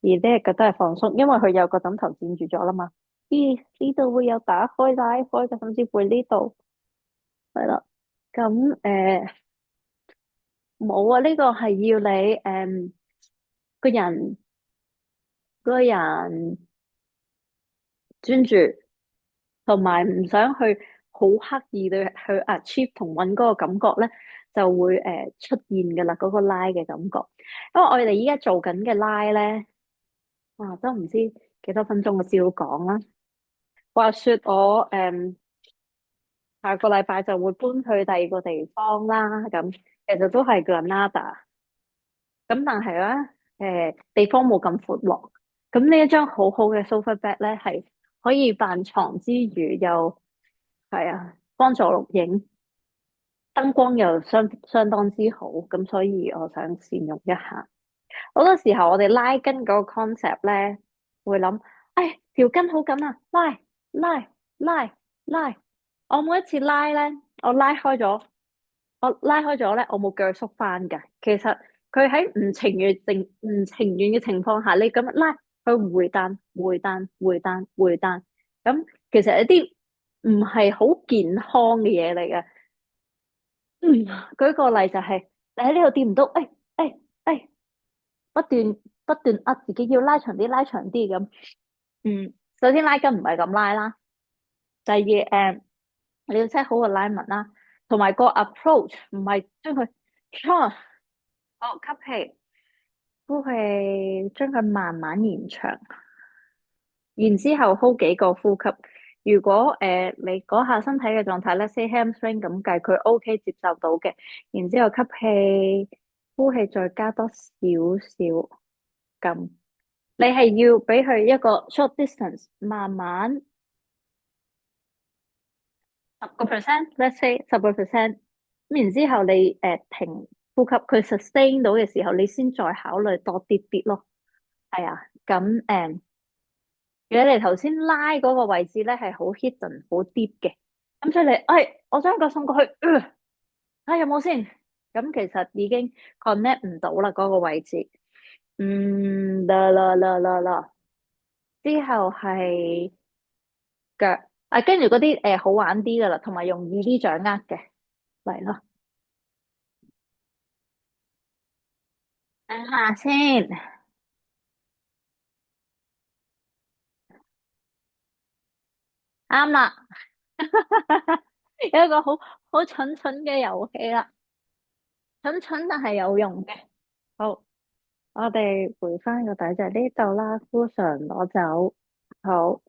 而呢個都係放鬆，因為佢有個枕頭墊住咗啦嘛。咦，呢度會有打開拉開嘅，甚至乎呢度係啦。咁冇啊，呢個係要你個人個人專注。同埋唔想去好刻意地去 achieve 同揾嗰個感覺咧，就會出現噶啦，嗰個拉嘅感覺。因為我哋依家做緊嘅拉咧，哇，都唔知幾多分鐘我照講啦。話說我下個禮拜就會搬去第二個地方啦，咁其實都係 Granada，咁但係咧地方冇咁闊落，咁呢一張好好嘅 sofa bed 咧係可以扮床之餘又係啊，幫助錄影，燈光又相當之好，咁所以我想善用一下。好多時候我哋拉筋嗰個 concept 咧，會諗，哎，條筋好緊啊，拉拉拉拉，我每一次拉咧，我拉開咗，我拉開咗咧，我冇腳縮翻㗎。其實佢喺唔情願嘅情況下，你咁樣拉，佢回彈回彈回彈回彈，咁其實一啲唔係好健康嘅嘢嚟嘅。舉個例就係、你喺呢度掂唔到，誒，不斷不斷壓自己要拉長啲，拉長啲咁。首先拉筋唔係咁拉啦，第二你要 set 好個拉紋啦，同埋個 approach 唔係將佢衝，好吸氣，呼氣，將佢慢慢延長。然之後 hold 幾個呼吸。如果你嗰下身體嘅狀態咧，say hamstring 咁計，佢 OK 接受到嘅。然之後吸氣，呼氣，再加多少少咁。你係要俾佢一個 short distance，慢慢10%，let's say 10%。咁然之後你停呼吸，佢 sustain 到嘅時候，你先再考慮多啲啲咯。係啊，咁如果你頭先拉嗰個位置咧係好 hidden 好 deep 嘅，咁所以你，我將個送過去，睇有冇先？咁其實已經 connect 唔到啦嗰個位置。啦，之後係腳，跟住嗰啲好玩啲噶啦，同埋容易啲掌握嘅，嚟咯，等下先，啱啦，有一個好蠢蠢嘅遊戲啦，蠢蠢但係有用嘅。好。我哋回翻個底就係呢度啦，cushion 攞走，好，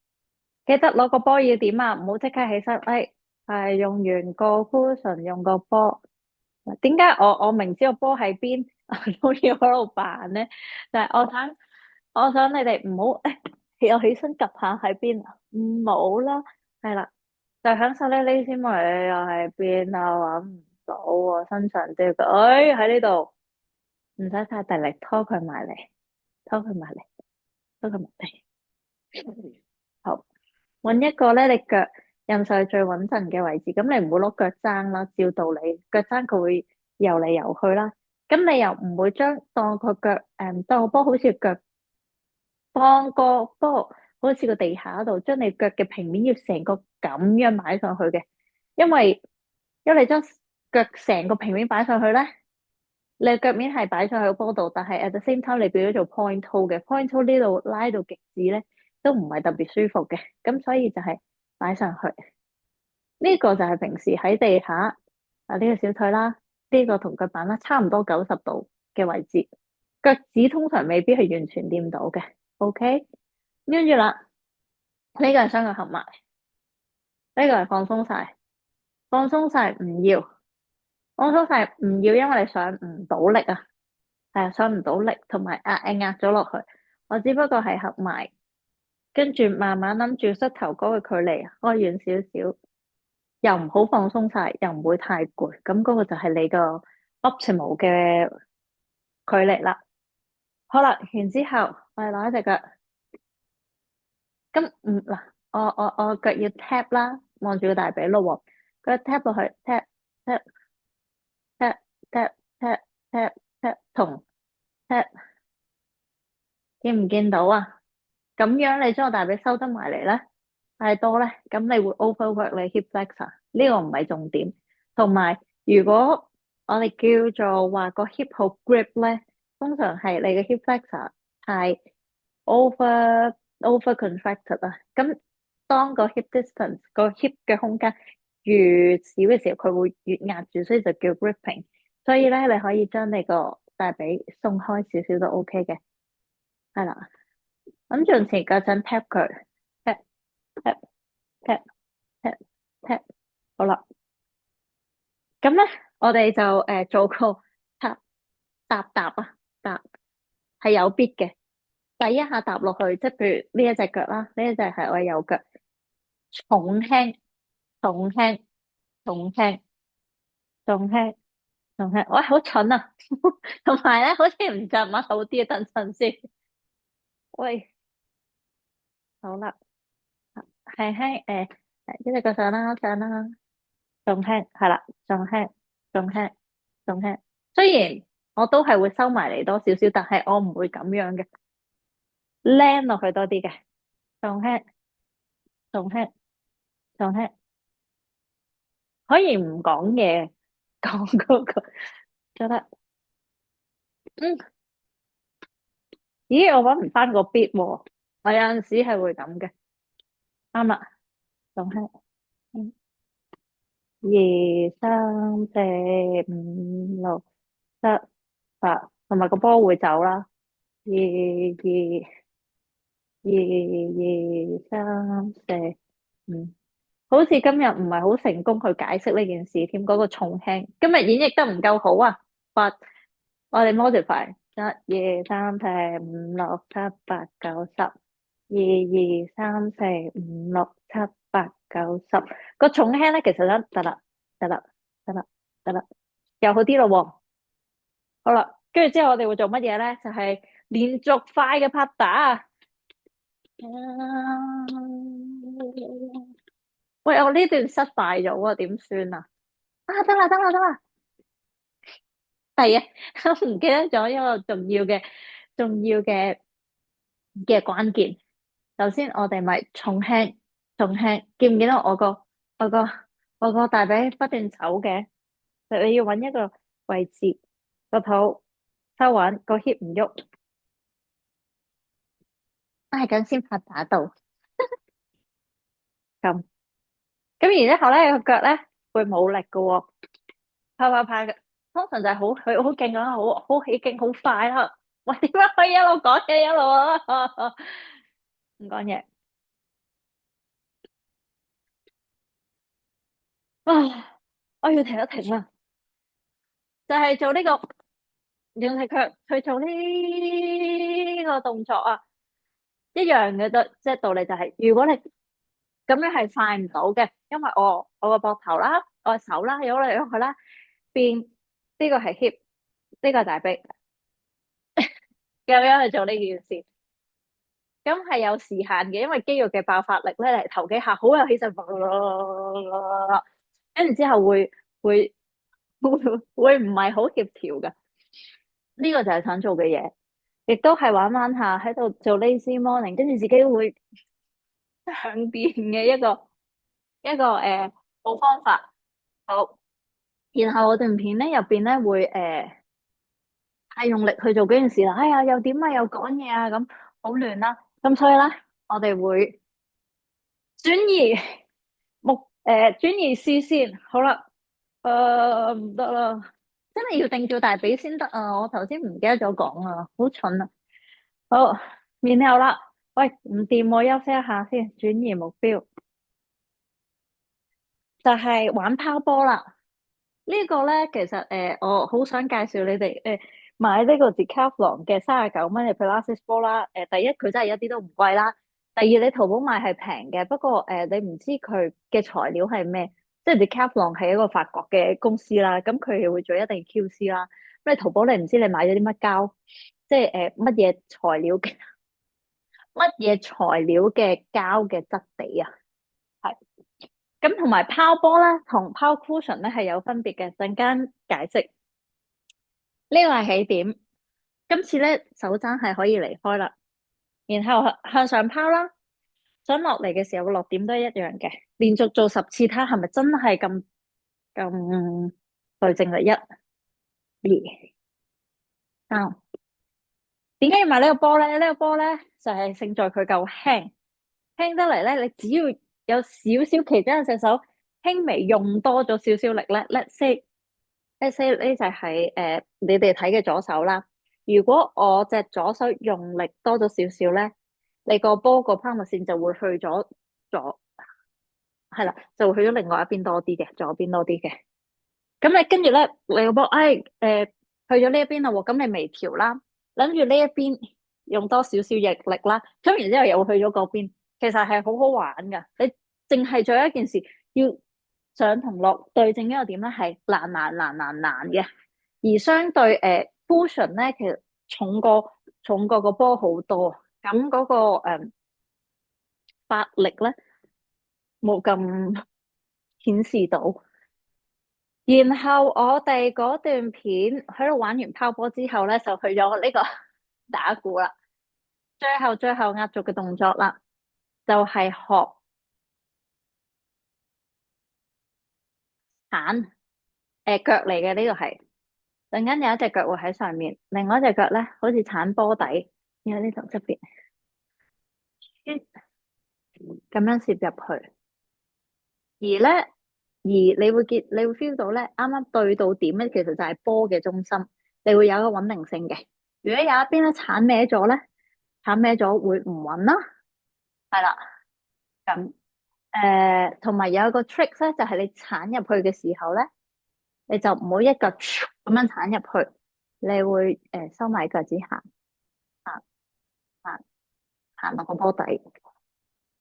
記得攞個波要點啊，唔好即刻起身，係用完個 cushion 用個波，點解我明知個波喺邊，都要喺度扮咧？但係我想你哋唔好又起身 𥄫 下喺邊啊，唔好啦，係啦，就享受呢呢先，咪又喺邊啊，搵唔到啊，身上都要個，喺呢度。唔使太大力拖佢埋嚟，拖佢埋嚟，拖佢埋嚟。好，揾一個咧，你腳印上去最穩陣嘅位置。咁你唔好攞腳踭啦，照道理腳踭佢會游嚟游去啦。咁你又唔會當個腳當個波好似腳，當個波好似個地下度，將你腳嘅平面要成個咁樣擺上去嘅。因為你將腳成個平面擺上去咧。你嘅腳面係擺上去個波度，但係 at the same time 你變咗做 point toe 嘅 point toe 呢度拉到極致咧，都唔係特別舒服嘅，咁所以就係擺上去。呢個就係平時喺地下啊，呢個小腿啦，呢個同腳板啦，差唔多90度嘅位置，腳趾通常未必係完全掂到嘅。OK，跟住啦，呢個係雙腳合埋，呢個係放鬆晒，放鬆晒唔要，放鬆晒唔要，因為你上唔到力啊，係啊，上唔到力，同埋壓咗落去。我只不過係合埋，跟住慢慢諗住膝頭哥嘅距離開遠少少，又唔好放鬆晒，又唔會太攰，咁嗰個就係你個 optimal 嘅距離啦。好啦，然之後我哋攞一隻腳，咁嗱，我腳要 tap 啦，望住個大髀咯喎，腳 tap 落去，tap tap tap tap tap tap tap 同 tap，見唔見到啊？咁樣你將個大髀收得埋嚟咧，太多咧，咁你會 overwork 你 hip flexor，呢個唔係重點。同埋，如果我哋叫做話個 hip 好 grip 咧，通常係你嘅 hip flexor 太 over contracted 啊。咁當個 hip distance 個 hip 嘅空間越少嘅時候，佢會越壓住，所以就叫 gripping。所以咧，你可以將你個大髀鬆開少少都 OK 嘅，係啦。咁盡前嗰陣 tap 佢，tap tap tap tap tap，好啦。咁咧，我哋就做個踏踏啊，踏係有 beat 嘅。第一下踏落去，即係譬如呢一隻腳啦，呢一隻係我右腳，重輕重輕重輕重輕重輕，喂，好蠢啊！同埋咧，好似唔着襪好啲啊，等陣先。喂，好啦，輕輕一隻腳上啦，上啦。仲輕係啦，仲輕，仲輕，仲輕。雖然我都係會收埋嚟多少少，但係我唔會咁樣嘅，land 落去多啲嘅。仲輕，仲輕，仲輕，可以唔講嘢，講嗰個覺得，嗯，咦，我搵唔翻個 beat 喎，我有陣時係會咁嘅，啱啦，仲輕，二三四五六七八，同埋個波會走啦，二二。2、2、3、4，好似今日唔係好成功去解釋呢件事添，嗰個重輕，今日演繹得唔夠好啊！But 我哋 modify，1、2、3、4、5、6、7、8、9、10，2、2、3、4、5、6、7、8、9、10，個重輕咧，其實得啦，得啦，得啦，得啦，又好啲咯喎，好啦，跟住之後我哋會做乜嘢咧？就係連續快嘅拍打啊！喂，我呢段失敗咗啊，點算啊？啊，得啦，得啦，得啦，係啊，我唔記得咗一個重要嘅關鍵。首先，我哋咪重輕，重輕，見唔見到我個我個大髀不斷走嘅？你要揾一個位置，個肚收穩，個 hip 唔喐，挨緊先拍打到咁。咁然之後咧，個腳咧會冇力噶喎。拍拍拍嘅，通常就係佢好勁啦，好起勁，好快啦。喂，點解可以一路講嘢一路啊？唔講嘢。啊！我要停一停啦，就係做呢個用隻腳去做呢個動作啊，一樣嘅即係道理就係，如果你咁樣係快唔到嘅，因為我個膊頭啦，我個手啦，喐嚟喐去啦，變呢個係 hip，呢個係大髀，咁樣去做呢件事。咁係有時限嘅，因為肌肉嘅爆發力咧，嚟頭幾下好有氣勢，跟住之後會會唔係好協調嘅。呢個就係想做嘅嘢，亦都係玩玩下喺度做 lazy morning，跟住自己會響電嘅一個好方法。好，然後我段片咧入邊咧會太用力去做嗰件事啦，哎呀又點啊又講嘢啊咁好亂啦，咁所以咧。我哋會轉移轉移視線。好啦，唔得啦，真係要定住大髀先得啊！我頭先唔記得咗講啊，好蠢啊！好，然後啦，喂，唔掂，我休息一下先，轉移目標，就係玩拋波啦。呢個咧，其實我好想介紹你哋買呢個 Decathlon 嘅39蚊嘅 Pilates 波啦。第一佢真係一啲都唔貴啦。第二你淘寶買係平嘅，不過你唔知佢嘅材料係咩，即係 Decathlon 係一個法國嘅公司啦，咁佢會做一定 QC 啦。咁你淘寶你唔知你買咗啲乜膠，即係乜嘢材料嘅膠嘅質地啊？係。咁同埋拋波咧，同拋 cushion 咧係有分別嘅，陣間解釋。呢個係起點，今次咧手踭係可以離開啦，然後向上拋啦，想落嚟嘅時候個落點都係一樣嘅，連續做10次，睇下係咪真係咁對正力？一、二、三。點解要買呢個波咧？呢個波咧就係勝在佢夠輕，輕得嚟咧，你只要有少少其中一隻手輕微用多咗少少力咧，let's say 呢就係你哋睇嘅左手啦。如果我隻左手用力多咗少少咧，你個波個拋物線就會去咗左，係啦，就會去咗另外一邊多啲嘅，左邊多啲嘅。咁你跟住咧，你個波，去咗呢一邊啦喎，咁你微調啦，諗住呢一邊用多少少逆力啦，咁然之後又去咗嗰邊，其實係好好玩噶。你淨係做一件事，要上同落對正呢個點咧，係難嘅。而相對cushion 咧，其實重過個波好多，咁嗰個發力咧冇咁顯示到。然後我哋嗰段片喺度玩完拋波之後咧，就去咗呢個打鼓啦。最後壓軸嘅動作啦，就係學鏟腳嚟嘅，呢個係。陣間有一隻腳會喺上面，另外一隻腳咧好似鏟波底，然後呢度側邊咁樣攝入去。而你會 feel 到咧，啱啱對到點咧，其實就係波嘅中心，你會有一個穩定性嘅。如果有一邊咧鏟歪咗咧，鏟歪咗會唔穩啦。係啦，咁同埋有一個 trick 咧，就係你鏟入去嘅時候咧，你就唔好一腳咁樣鏟入去，你會收埋腳趾行行行行落個波底。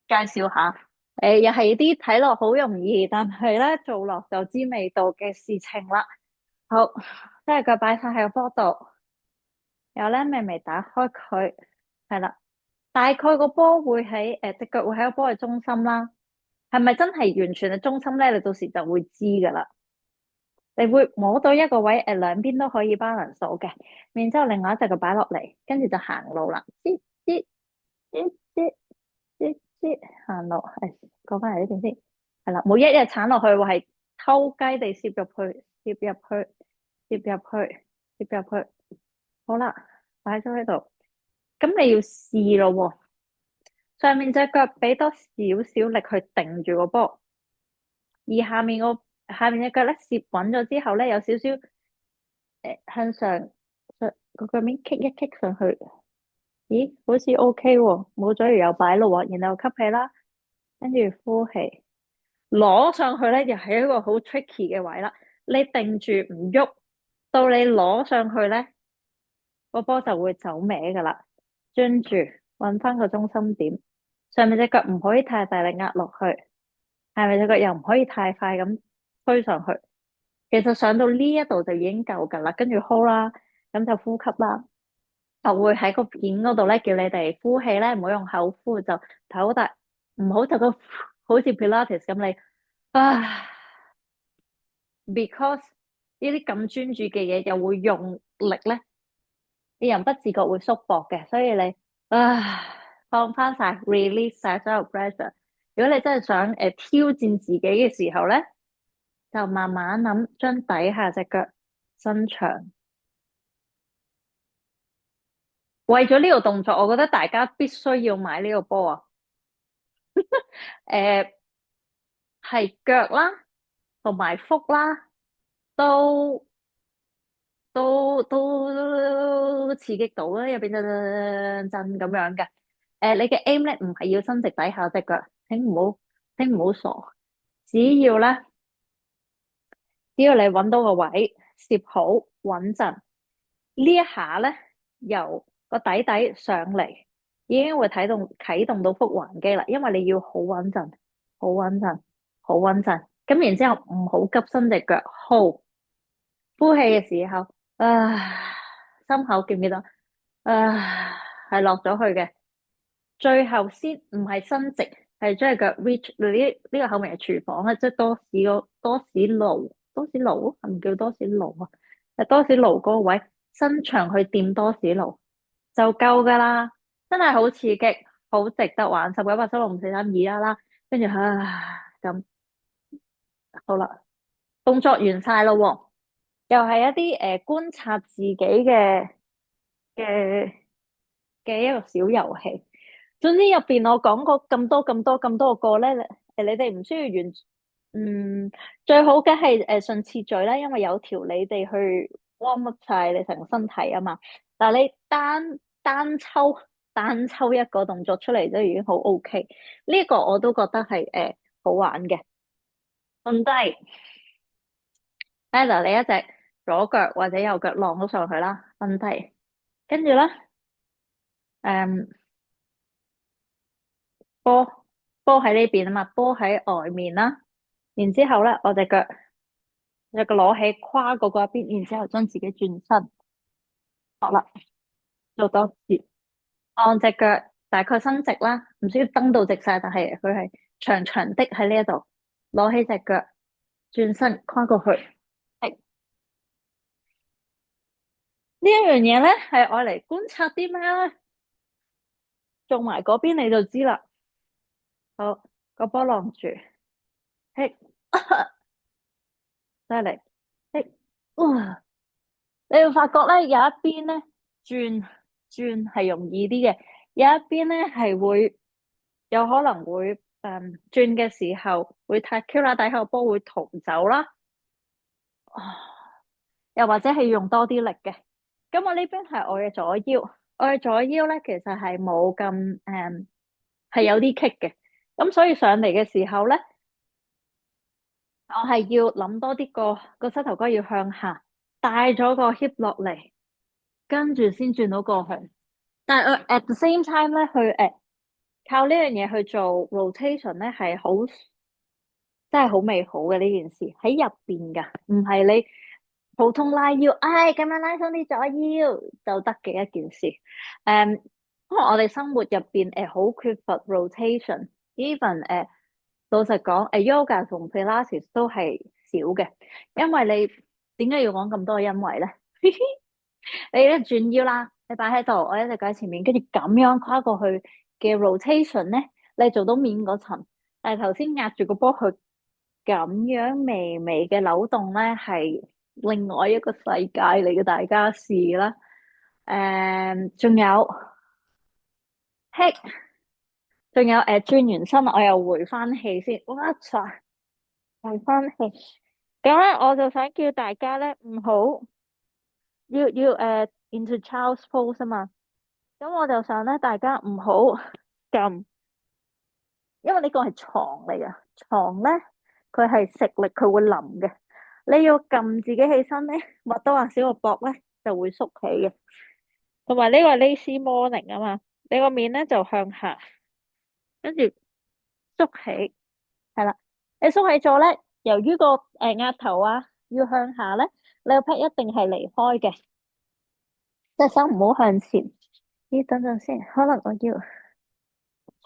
介紹下，又係啲睇落好容易，但係咧做落就知味道嘅事情啦。好，即係腳擺晒喺個波度，然後咧微微打開佢，係啦，大概個波會喺隻腳會喺個波嘅中心啦。係咪真係完全係中心咧？你到時就會知噶啦。你會摸到一個位，兩邊都可以 balance 到嘅。然之後另外一隻腳擺落嚟，跟住就行路啦。吱吱吱吱吱吱行路，過翻嚟呢邊先。係啦，每一日鏟落去會係偷雞地攝入去，攝入去，攝入去，攝入去。好啦，擺咗喺度。咁你要試咯喎，上面隻腳俾多少少力去定住個波，而下面隻腳咧攝穩咗之後咧，有少少向上個腳面 kick 一 kick 上去，咦，好似 OK 喎，冇咗又有擺咯喎，然後吸氣啦，跟住呼氣，攞上去咧又係一個好 tricky 嘅位啦。你定住唔喐，到你攞上去咧，個波就會走歪噶啦。專注揾翻個中心點，上面隻腳唔可以太大力壓落去，下面隻腳又唔可以太快咁推上去。其實上到呢一度就已經夠噶啦，跟住 hold 啦，咁就呼吸啦。就會喺個片嗰度咧，叫你哋呼氣咧，唔好用口呼，就唞大，唔好就個好似 Pilates 咁你啊，because 呢啲咁專注嘅嘢又會用力咧，你人不自覺會縮膊嘅，所以你啊放翻晒，release 晒所有 pressure。如果你真係想挑戰自己嘅時候咧，就慢慢諗將底下隻腳伸長。為咗呢個動作，我覺得大家必須要買呢個波啊！誒係腳啦，同埋腹啦，都都刺激到啦，入邊震震震咁樣嘅。你嘅 aim 咧唔係要伸直底下隻腳，請唔好傻。只要咧，只要你揾到個位，攝好穩陣，呢一下咧由個底底上嚟，已經會啟動到腹橫肌啦。因為你要好穩陣，好穩陣，好穩陣。咁然之後唔好急伸隻腳，hold。呼氣嘅時候，啊，心口記唔記得？啊，係落咗去嘅。最後先唔係伸直，係將隻腳 reach 呢個後面係廚房啊，即係多士爐，係唔叫多士爐啊？係多士爐嗰個位，伸長去掂多士爐就夠噶啦，真係好刺激，好值得玩。19、8、7、6、5、4、3、2啦，跟住咁好啦，動作完晒咯喎。又係一啲觀察自己嘅嘅一個小遊戲。總之入邊我講過咁多個咧，你哋唔需要嗯，最好嘅係順次序啦，因為有條你哋去 warm up 晒你成個身體啊嘛。但係你單抽一個動作出嚟都已經好 OK。呢個我都覺得係好玩嘅。瞓低，你一隻左腳或者右腳晾咗上去啦，瞓低，跟住咧，誒，波波喺呢邊啊嘛，波喺外面啦。然之後咧，我隻腳攞起跨過嗰一邊，然之後將自己轉身，好啦，做多次，按隻腳大概伸直啦，唔需要蹬到直晒，但係佢係長長的喺呢一度，攞起隻腳轉身跨過去。係呢一樣嘢咧，係愛嚟觀察啲咩咧？做埋嗰邊你就知啦。好，個波晾住，嘿，再嚟，嘿，哇！你會發覺咧，有一邊咧轉係容易啲嘅，有一邊咧係會有可能會轉嘅時候會太 Q 啦，底下個波會逃走啦，又或者係用多啲力嘅。咁我呢邊係我嘅左腰，我嘅左腰咧其實係冇咁係有啲棘嘅，咁所以上嚟嘅時候咧，我係要諗多啲個膝頭哥要向下，帶咗個 hip 落嚟，跟住先轉到過去。但係at the same time 咧，去靠呢樣嘢去做 rotation 咧，係好真係好美好嘅呢件事喺入邊噶，唔係你普通拉腰，咁樣拉鬆啲左腰就得嘅一件事。因為我哋生活入邊好缺乏 rotation，even 老實講yoga 同 Pilates 都係少嘅，因為你點解要講咁多因為咧？你咧轉腰啦，你擺喺度，我一隻腳喺前面，跟住咁樣跨過去嘅 rotation 咧，你做到面嗰層。但係頭先壓住個波去咁樣微微嘅扭動咧，係另外一個世界嚟嘅，大家試啦。仲有，嘿，仲有轉完身，我又回翻氣先，哇塞，回翻氣。咁咧，我就想叫大家咧，唔好要into child's pose 啊嘛。咁我就想咧，大家唔好撳，因為呢個係床嚟嘅，床咧佢係食力，佢會冧嘅。你要撳自己起身咧，或多或少個膊咧就會縮起嘅。同埋呢個係 lazy morning 啊嘛，你個面咧就向下，跟住縮起，係啦。你縮起咗咧，由於個額頭啊要向下咧，你個屁一定係離開嘅，隻手唔好向前。咦，等陣先，可能我要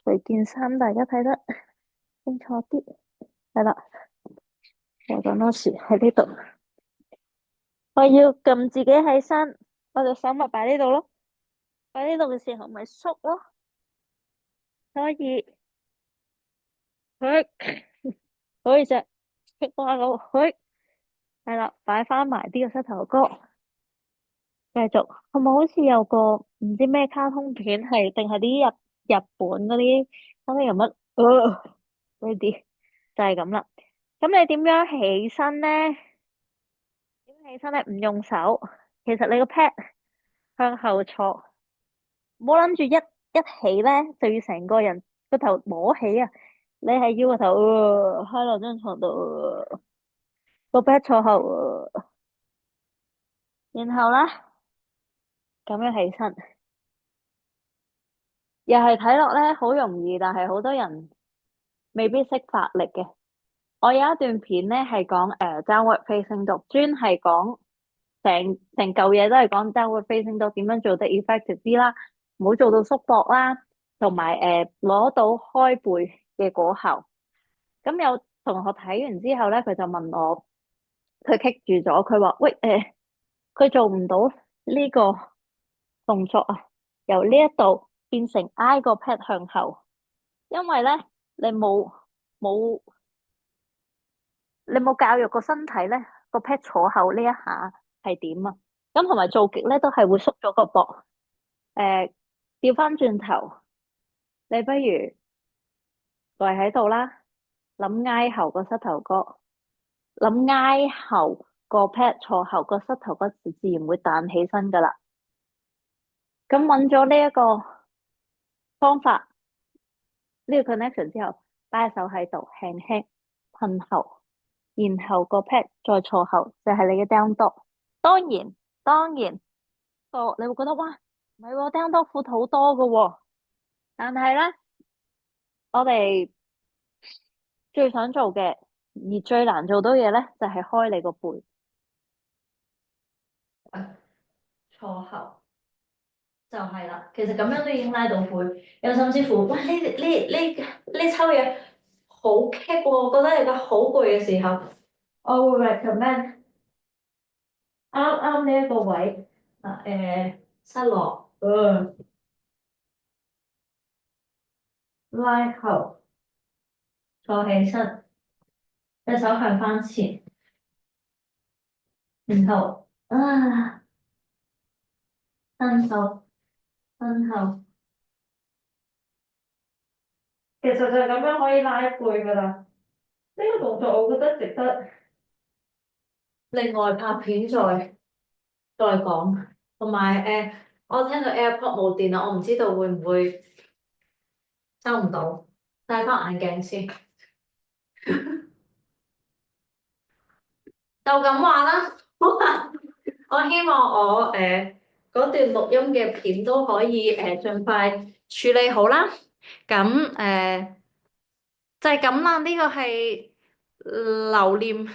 除件衫，大家睇得清楚啲。係啦，我講多時喺呢度，我要撳自己起身，我隻手咪擺呢度咯，擺呢度嘅時候咪縮咯，所以佢可以隻棘瓜佬佢係啦，擺翻埋啲個膝頭哥，繼續係咪好似有個唔知咩卡通片係定係啲日本嗰啲卡通人物呢啲就係咁啦。咁你點樣起身咧？點樣起身咧？唔用手，其實你個 pad 向後坐，唔好諗住一起咧就要成個人個頭摸起啊！你係要個頭開落張床度，個 pad 坐後，然後咧咁樣起身，又係睇落咧好容易，但係好多人未必識發力嘅。我有一段片咧係講downward facing dog，專係講成嚿嘢都係講 downward facing dog 點樣做得 effective 啲啦，唔好做到縮膊啦，同埋攞到開背嘅果效。咁有同學睇完之後咧，佢就問我，佢棘住咗，佢話喂佢做唔到呢個動作啊，由呢一度變成挨個 pad 向後，因為咧你冇你冇教育個身體咧個 pad 坐後呢一下係點啊？咁同埋做極咧都係會縮咗個膊。誒，調翻轉頭，你不如跪喺度啦，諗挨後個膝頭哥，諗挨後個 pad 坐後個膝頭哥就自然會彈起身噶啦。咁揾咗呢一個方法，呢個 connection 之後，擺手喺度輕輕噴後，然後個 pad 再坐後，就係你嘅 down dog。當然，你會覺得哇，唔係喎，down dog 闊好多噶喎。但係咧，我哋最想做嘅，而最難做到嘢咧，就係開你個背，坐後就係啦。其實咁樣都已經拉到背，又甚至乎，哇！呢抽嘢好棘喎，我覺得你個好攰嘅時候，我會 recommend 啱啱呢一個位啊，失落，拉後，坐起身，隻手向翻前，然後伸後，伸後。其實就係咁樣可以拉背噶啦。呢個動作我覺得值得另外拍片再講。同埋我聽到 AirPod 冇電啦，我唔知道會唔會收唔到，戴翻眼鏡先。就咁話啦，我希望我嗰段錄音嘅片都可以盡快處理好啦。咁就係咁啦，呢個係留念。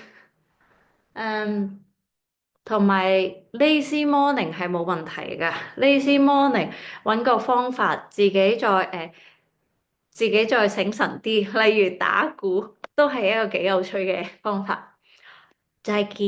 同埋 lazy morning 係冇問題㗎，lazy morning 揾個方法自己再醒神啲，例如打鼓都係一個幾有趣嘅方法。再見。